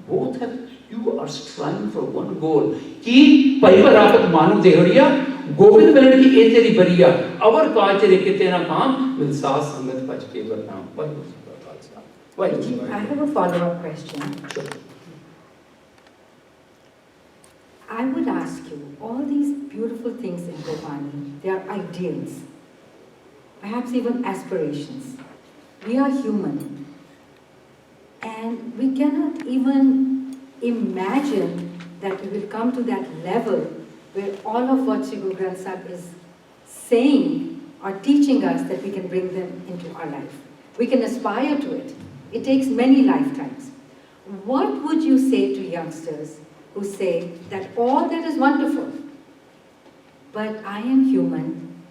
both have you are striving for one goal कि परिवारापत मानु देहरिया गोविंद मिलन की ए तेरी बरिया अवर काज रे के तेरा काम मिल साथ संगत पच के वरनाम I have a follow-up question. Sure. I would ask you, all these beautiful things in Gurbani, they are ideals. Perhaps even aspirations. We are human. And we cannot even imagine that we will come to that level where all of what Sri Guru Granth Sahib is saying or teaching us, that we can bring them into our life. We can aspire to it. It takes many lifetimes. What would you say to youngsters who say that all that is wonderful, but I am human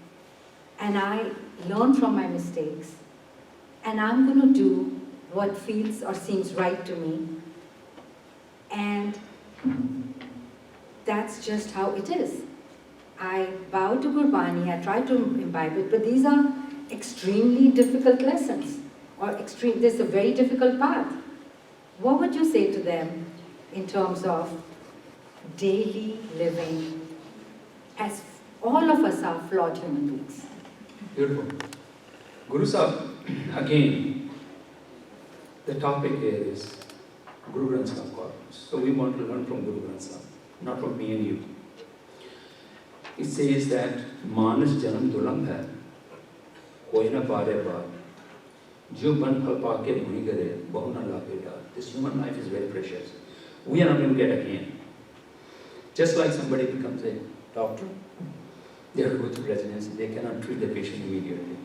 and I learn from my mistakes and I'm going to do what feels or seems right to me, and that's just how it is. I bow to Gurbani, I try to imbibe it, but these are extremely difficult lessons, or this is a very difficult path. What would you say to them in terms of daily living, as all of us are flawed human beings? Beautiful. Guru Sahib, again, the topic is Guru Granth Sahib Corpus. So we want to learn from Guru Granth Sahib, not from me and you. It says that Manas Janam Dulam hai, koi na pare baat, jo ban phal paake bhuni gare, bahu na laage daal. This human life is very precious. We are not going to get again. Just like somebody becomes a doctor, they have to go through residency, they cannot treat the patient immediately.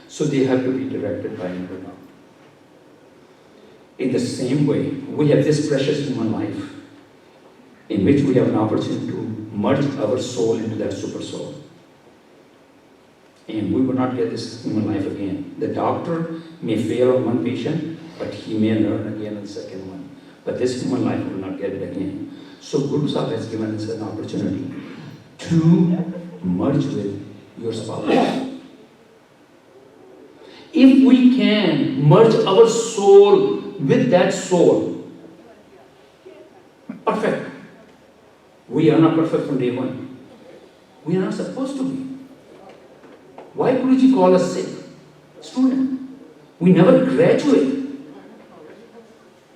So they have to be directed by another doctor. In the same way, we have this precious human life in which we have an opportunity to merge our soul into that super soul. And we will not get this human life again. The doctor may fail on one patient, but he may learn again on the second one. But this human life will not get it again. So Guru Sahib has given us an opportunity to merge with your spouse. If we can merge our soul with that soul, perfect. We are not perfect from day one. We are not supposed to be. Why Guruji call us Sikh? Student. We never graduate.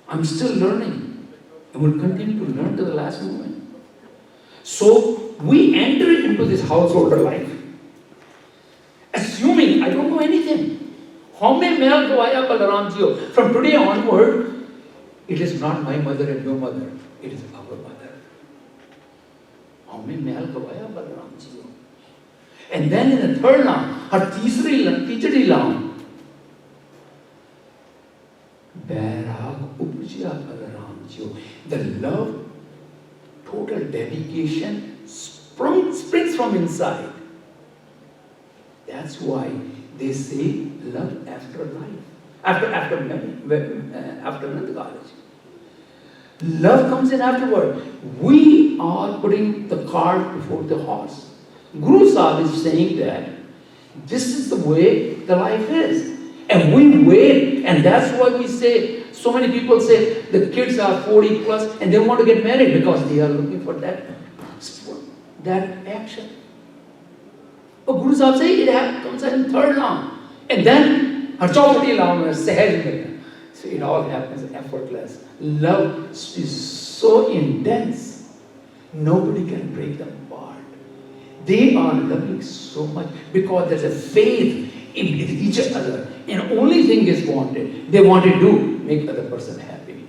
I'm still learning and will continue to learn to the last moment. So we enter into this householder life, assuming I don't know anything. From today onward, it is not my mother and your mother, it is our mother. And then in the third round, her teacher round, the love, total dedication springs from inside. That's why they say love after life, after mental college. Love comes in afterward. We are putting the cart before the horse. Guru Sahib is saying that this is the way the life is. And we wait, and that's why we say, so many people say the kids are 40 plus and they want to get married because they are looking for that action. But Guru Sahib says it comes in third round. And then her chowpati round is sahaj mein. So it all happens effortless. Love is so intense, nobody can break them apart. They are loving so much because there's a faith in each other. And only thing is wanted. They want to do, make the other person happy.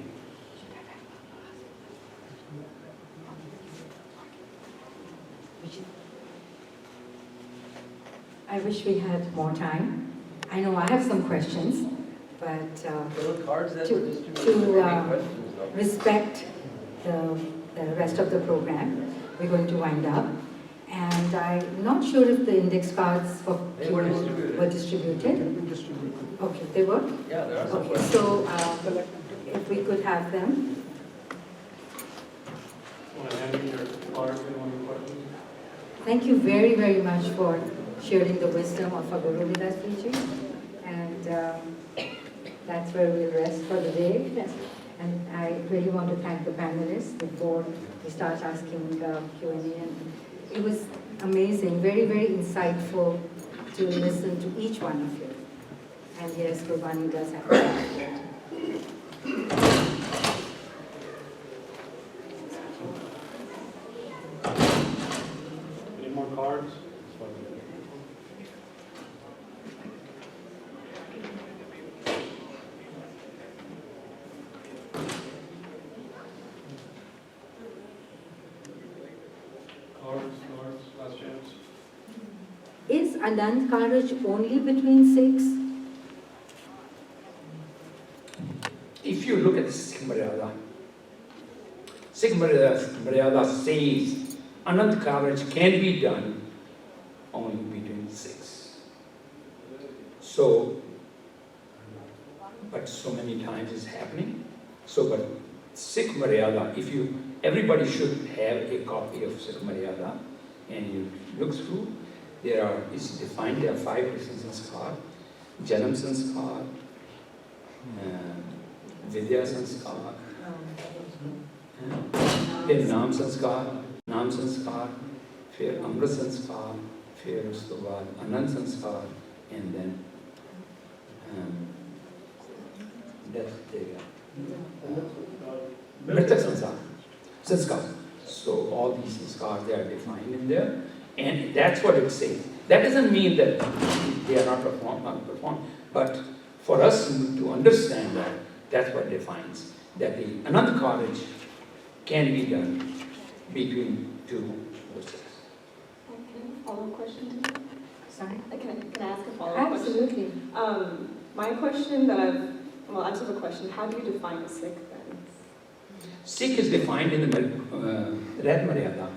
I wish we had more time. I know I have some questions, but to respect the rest of the program, we're going to wind up. And I'm not sure if the index cards for Q&A were distributed. Okay, they were? Yeah, there are some. Okay, so if we could have them. Want to hand me your card and one of your questions? Thank you very, very much for sharing the wisdom of our Guru with us, Priji. And that's where we'll rest for the day. And I really want to thank the panelists before we start asking Q&A. And it was amazing, very, very insightful to listen to each one of you. And yes, Gurbani does have that. Any more cards? Cards, last chance. Is Anand Karaj only between Sikhs? If you look at the Sikh Maryada says Anand Karaj can be done only between Sikhs. So, but so many times it's happening. So, but Sikh Maryada, everybody should have a copy of Sikh Maryada, and you look through, it's defined, there are 5 sanskar: Janam sanskar, Vidya sanskar, फिर नाम संस्कार, फिर अमृत संस्कार, फिर उसके बाद अनंत संस्कार, and then मृतक संस्कार. So all these sanskars, they are defined in there, and that's what it says. That doesn't mean that they are not performed, but for us to understand that, that's what defines that the Anand College can be done between 2 verses. Follow-up question? Sorry? Can I ask a follow-up question? Absolutely. My question that I just have a question. How do you define a Sikh then? Sikh is defined in the Rat Maryada.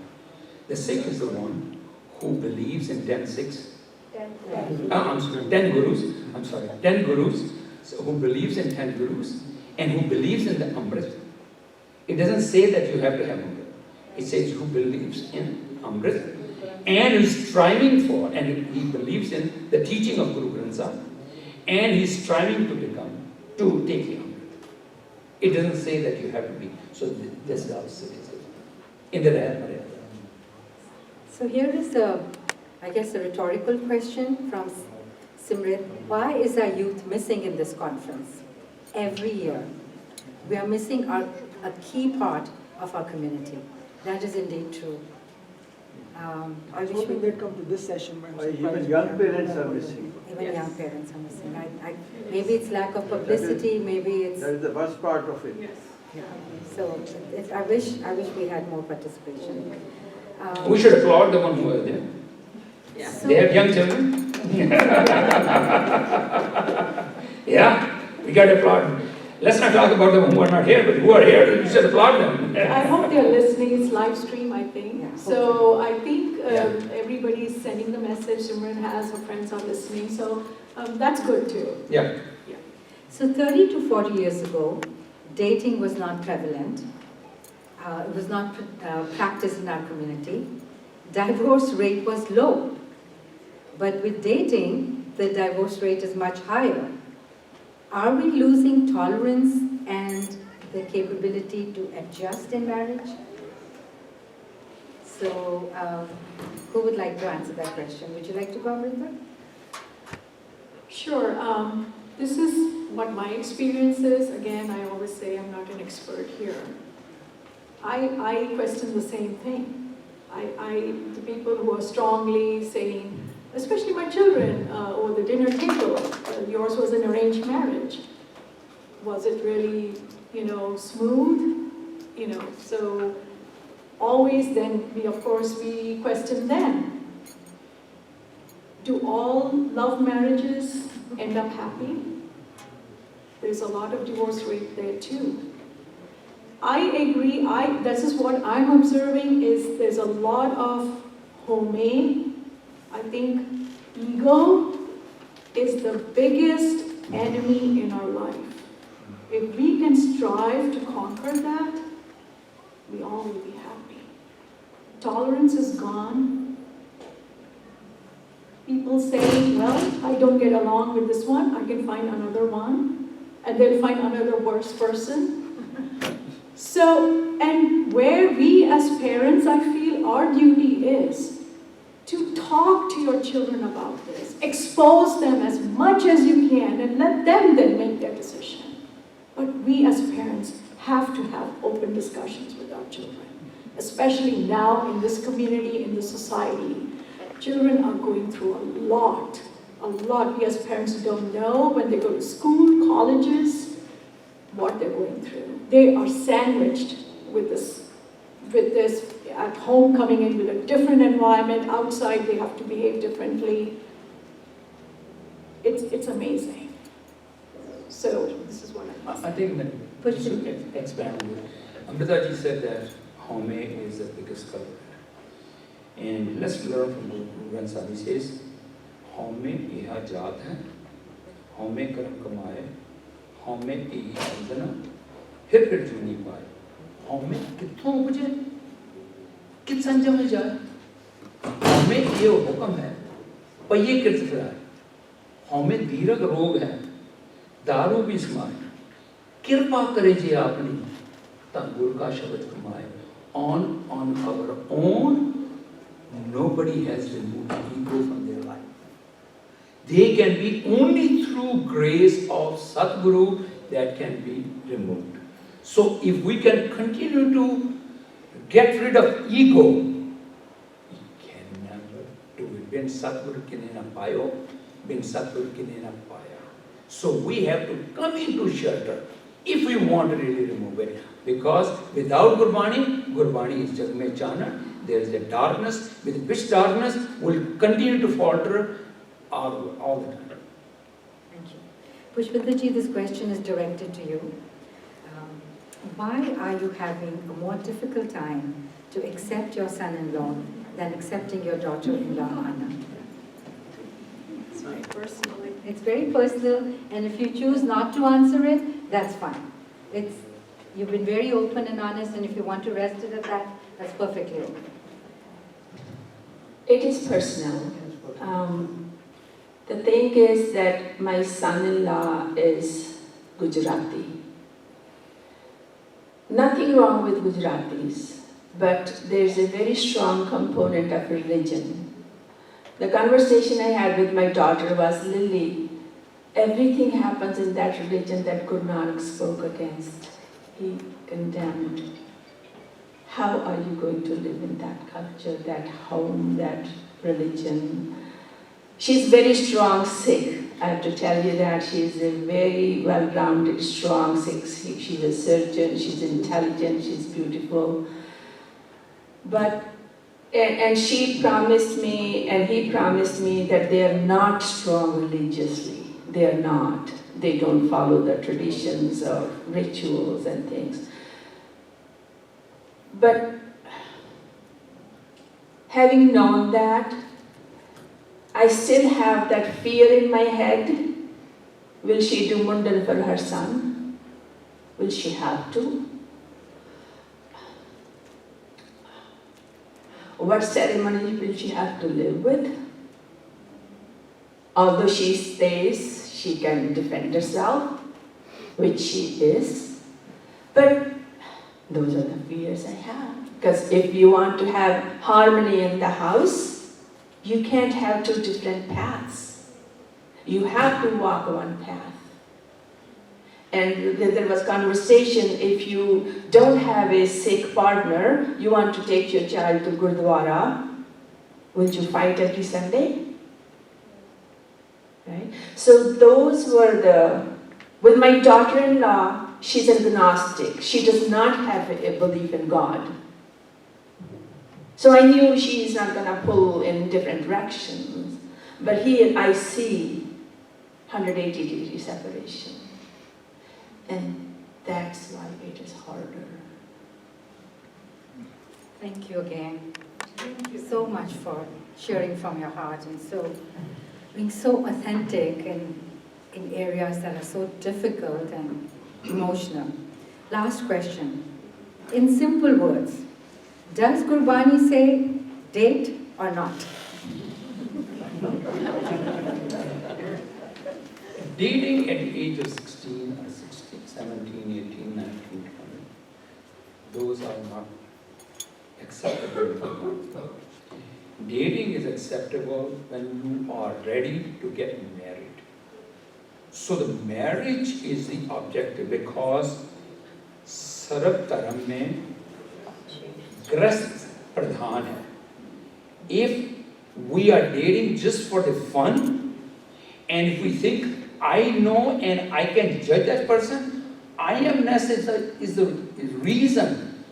The Sikh is the one who believes in 10 Sikhs. 10 Gurus. 10 Gurus. So who believes in 10 Gurus and who believes in the Amrit. It doesn't say that you have to have Amrit. It says who believes in Amrit and is striving for, and he believes in the teaching of Guru Granth Sahib, and he's striving to take the Amrit. It doesn't say that you have to be. So this is how Sikh is in the Rat Maryada. So here is I guess a rhetorical question from Simrit. Why is our youth missing in this conference? Every year, we are missing a key part of our community. That is indeed true. I wish we did come to this session. But I'm surprised Even we young haven't. parents are missing. Even Yes. young parents are missing. Maybe it's lack of publicity, maybe it's... That is the worst part of it. Yes. So I wish we had more participation. We should applaud the one who are there. Yeah. They have young children. Yeah, we got to applaud. Let's not talk about them who are not here, but who are here, we should applaud them. I hope they're listening. It's live stream, I think. Yeah, So I think Yeah. everybody is sending the message. Simran has, her friends are listening. So that's good too. Yeah. So 30 to 40 years ago, dating was not prevalent. It was not practiced in our community. Divorce rate was low. But with dating, the divorce rate is much higher. Are we losing tolerance and the capability to adjust in marriage? So, who would like to answer that question? Would you like to go, Amrita? Sure. This is what my experience is. Again, I always say I'm not an expert here. I question the same thing. The people who are strongly saying, especially my children over the dinner table, yours was an arranged marriage. Was it really, smooth? So always then we question them. Do all love marriages end up happy? There's a lot of divorce rate there too. I agree, this is what I'm observing is there's a lot of homemade. I think ego is the biggest enemy in our life. If we can strive to conquer that, we all will be happy. Tolerance is gone. People say, well, I don't get along with this one, I can find another one, and they'll find another worse person. So, and where we as parents, I feel our duty is to talk to your children about this, expose them as much as you can, and let them then make their decision. But we as parents have to have open discussions with our children, especially now in this community, in this society. Children are going through a lot. We as parents don't know when they go to school, colleges, what they're going through. They are sandwiched with this at home coming in with a different environment, outside they have to behave differently. It's amazing. So this is what I think that Push just to expand on it. Amrita ji said that home is the biggest culprit. And let's learn from Guru Granth Sahib. He says, home iha jaat hai, home karam kamaye, home ihi anjana, फिर जो नहीं पाए, हमें कितों मुझे कित संजय में जाए, हमें ये हुक्म है, पहिए कित फिराए, हमें दीर्घ रोग है, दारू भी समाए, कृपा करे जी आपने, तंगुर का शब्द कमाए, on our own, nobody has removed ego from their life. They can be only through grace of Satguru that can be removed. So if we can continue to get rid of ego, we can never do it. Bin Satguru kinena payo, bin Satguru kinena paya. So we have to come into shelter if we want to really remove it. Because without Gurbani is Jag Mein Chana, there is a darkness, with which darkness will continue to falter all the time. Thank you. Pushpitaji, this question is directed to you. Why are you having a more difficult time to accept your son-in-law than accepting your daughter-in-law, Anna? It's very personal. It's very personal, and if you choose not to answer it, that's fine. You've been very open and honest, and if you want to rest it at that, that's perfectly okay. It is personal. The thing is that my son-in-law is Gujarati. Nothing wrong with Gujaratis, but there's a very strong component of religion. The conversation I had with my daughter was, Lily, everything happens in that religion that Guru Nanak spoke against. He condemned. How are you going to live in that culture, that home, that religion? She's very strong Sikh. I have to tell you that she's a very well-rounded, strong Sikh. She's a surgeon, she's intelligent, she's beautiful. But, and she promised me, and he promised me that they are not strong religiously. They are not. They don't follow the traditions of rituals and things. But having known that, I still have that fear in my head. Will she do mundan for her son? Will she have to? What ceremony will she have to live with? Although she stays, she can defend herself, which she is. But those are the fears I have. Because if you want to have harmony in the house, you can't have two different paths. You have to walk one path. And there was conversation, if you don't have a Sikh partner, you want to take your child to Gurdwara, will you fight every Sunday? Right? So those were with my daughter-in-law, she's agnostic. She does not have a belief in God. So I knew she's not going to pull in different directions. But here I see 180-degree separation. And that's why it is harder. Thank you again. Thank you so much for sharing from your heart and being so authentic in areas that are so difficult and emotional. Last question. In simple words, does Gurbani say date or not? Dating at the age of 16 or 16, 17, 18, 19, 20, those are not acceptable. Dating is acceptable when you are ready to get married. So the marriage is the objective because Sarab Taram mein Grast Pradhan hai. If we are dating just for the fun, and if we think, I know and I can judge that person, I amness is the reason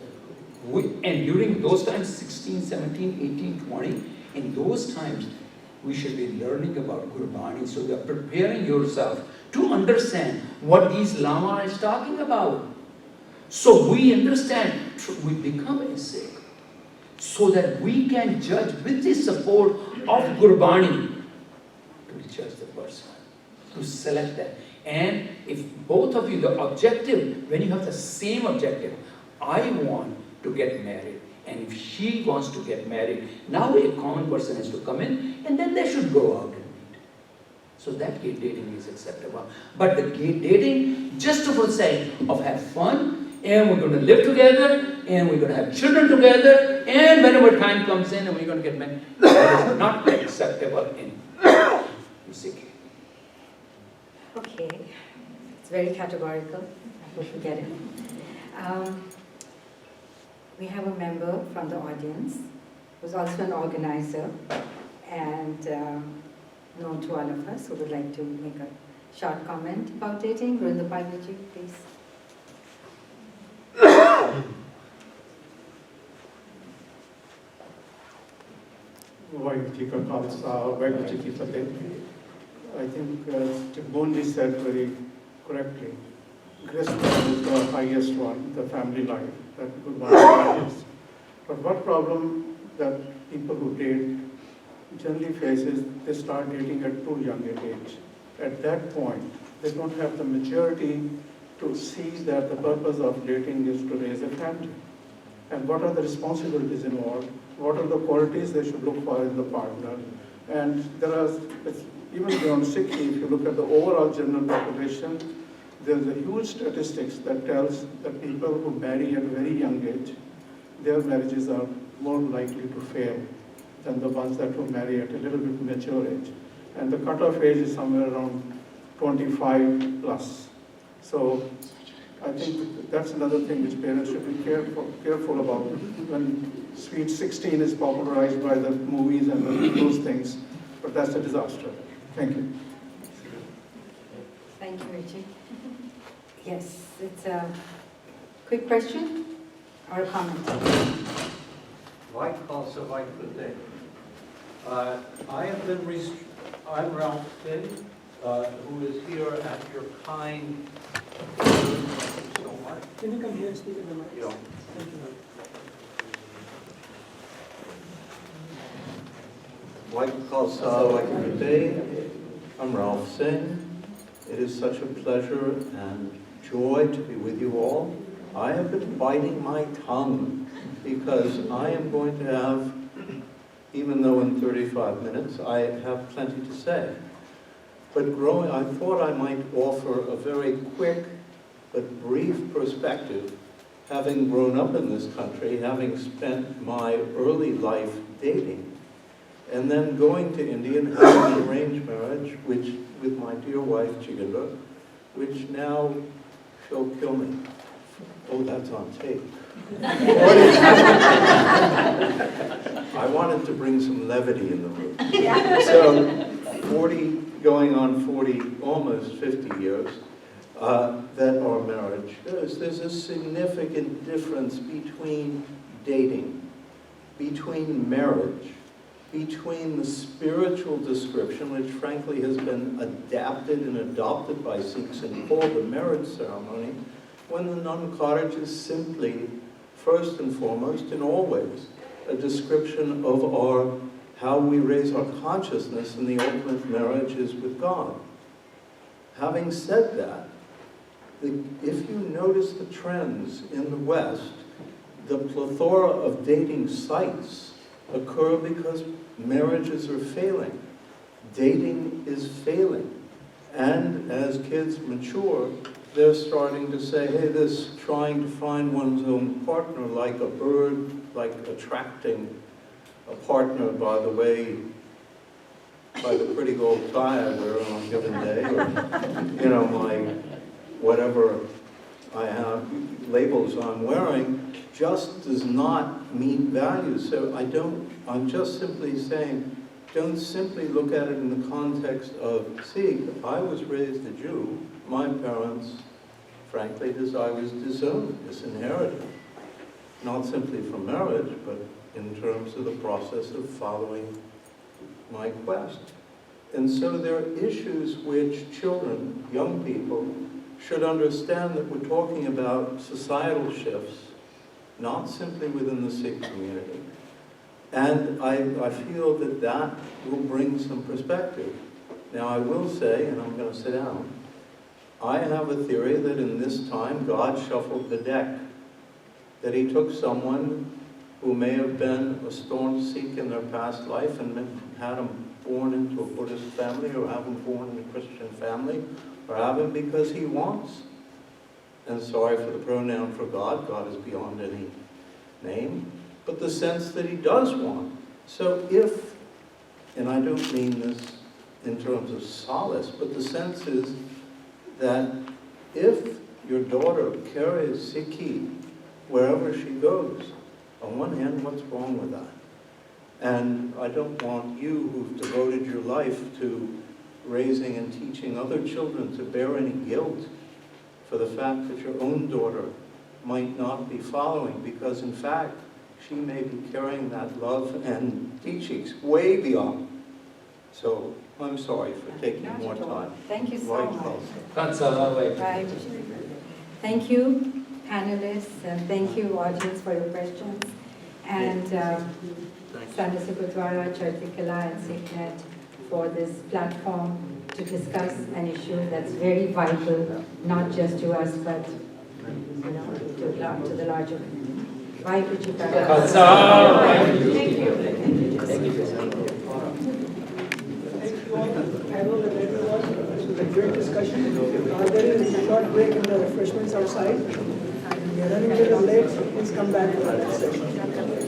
And during those times, 16, 17, 18, 20, in those times, we should be learning about Gurbani, so you're preparing yourself to understand what these Lama is talking about. So we understand, we become a Sikh, so that we can judge with the support of Gurbani to judge the person, to select that. And if both of you, the objective, when you have the same objective, I want to get married, and if she wants to get married, now a common person has to come in, and then they should go out and meet. So that gay dating is acceptable. But the gay dating, just for the sake of have fun, and we're going to live together, and we're going to have children together, and whenever time comes in and we're going to get married, that is not acceptable in Sikh. Okay, it's very categorical. I hope you get it. We have a member from the audience who's also an organizer and known to all of us who would like to make a short comment about dating. Gurinder Pargaji, please. I think Bondi said very correctly, Christmas is the highest one, the family life, that Gurbani is. But what problem that people who date generally face is they start dating at too young an age. At that point, they don't have the maturity to see that the purpose of dating is to raise a family. And what are the responsibilities involved? What are the qualities they should look for in the partner? And there are, even beyond Sikhi, if you look at the overall general population, there's a huge statistics that tells that people who marry at a very young age, their marriages are more likely to fail than the ones that who marry at a little bit mature age. And the cutoff age is somewhere around 25 plus. So I think that's another thing which parents should be careful about when Sweet 16 is popularized by the movies and those things, but that's a disaster. Thank you. Thank you, Richie. Yes, it's a quick question or a comment. Like also like the thing. I have been I'm Ralph Finn, who is here at your kind. Thank you so much. Can you come here and speak in the mic? Yeah. Thank you. Like Khalsa, like the day. I'm Ralph Singh. It is such a pleasure and joy to be with you all. I have been biting my tongue because I am going to have, even though in 35 minutes, I have plenty to say. But I thought I might offer a very quick but brief perspective, having grown up in this country, having spent my early life dating, and then going to India and having an arranged marriage, which with my dear wife, Chigala, which now she'll kill me. Oh, that's on tape. I wanted to bring some levity in the room. So 40, going on 40, almost 50 years, that our marriage, there's a significant difference between dating, between marriage, between the spiritual description, which frankly has been adapted and adopted by Sikhs and called the marriage ceremony, when the nun cottage is simply, first and foremost and always, a description of how we raise our consciousness, and the ultimate marriage is with God. Having said that, if you notice the trends in the West, the plethora of dating sites occur because marriages are failing. Dating is failing. And as kids mature, they're starting to say, hey, this trying to find one's own partner like a bird, like attracting a partner by the way, by the pretty gold tie I wear on a given day, or, my whatever I have, labels I'm wearing, just does not meet values. So I'm just simply saying, don't simply look at it in the context of, see, I was raised a Jew, my parents, frankly, I was disowned, disinherited. not simply for marriage, but in terms of the process of following my quest. And so there are issues which children, young people, should understand that we're talking about societal shifts, not simply within the Sikh community. And I feel that that will bring some perspective. Now I will say, and I'm going to sit down, I have a theory that in this time God shuffled the deck, that he took someone who may have been a staunch Sikh in their past life and had him born into a Buddhist family, or have him born in a Christian family, or have him because he wants. And sorry for the pronoun for God, God is beyond any name, but the sense that he does want. So if, and I don't mean this in terms of solace, but the sense is that if your daughter carries Sikhi wherever she goes, on one hand, what's wrong with that? And I don't want you who've devoted your life to raising and teaching other children to bear any guilt for the fact that your own daughter might not be following, because in fact, she may be carrying that love and teachings way beyond. So I'm sorry for taking more time. Thank you so much. That's all right. Right. Thank you, panelists, and thank you, audience, for your questions. And Sunday Gurdwara, Charti Kala, and SikhNet for this platform to discuss an issue that's very vital, not just to us, but to the larger community. Vaheguru Ji Ka Khalsa. Thank you. Thank you all, panel and everyone. This was a great discussion. There is a short break in the refreshments outside. We are running a little late. Please come back for the next session.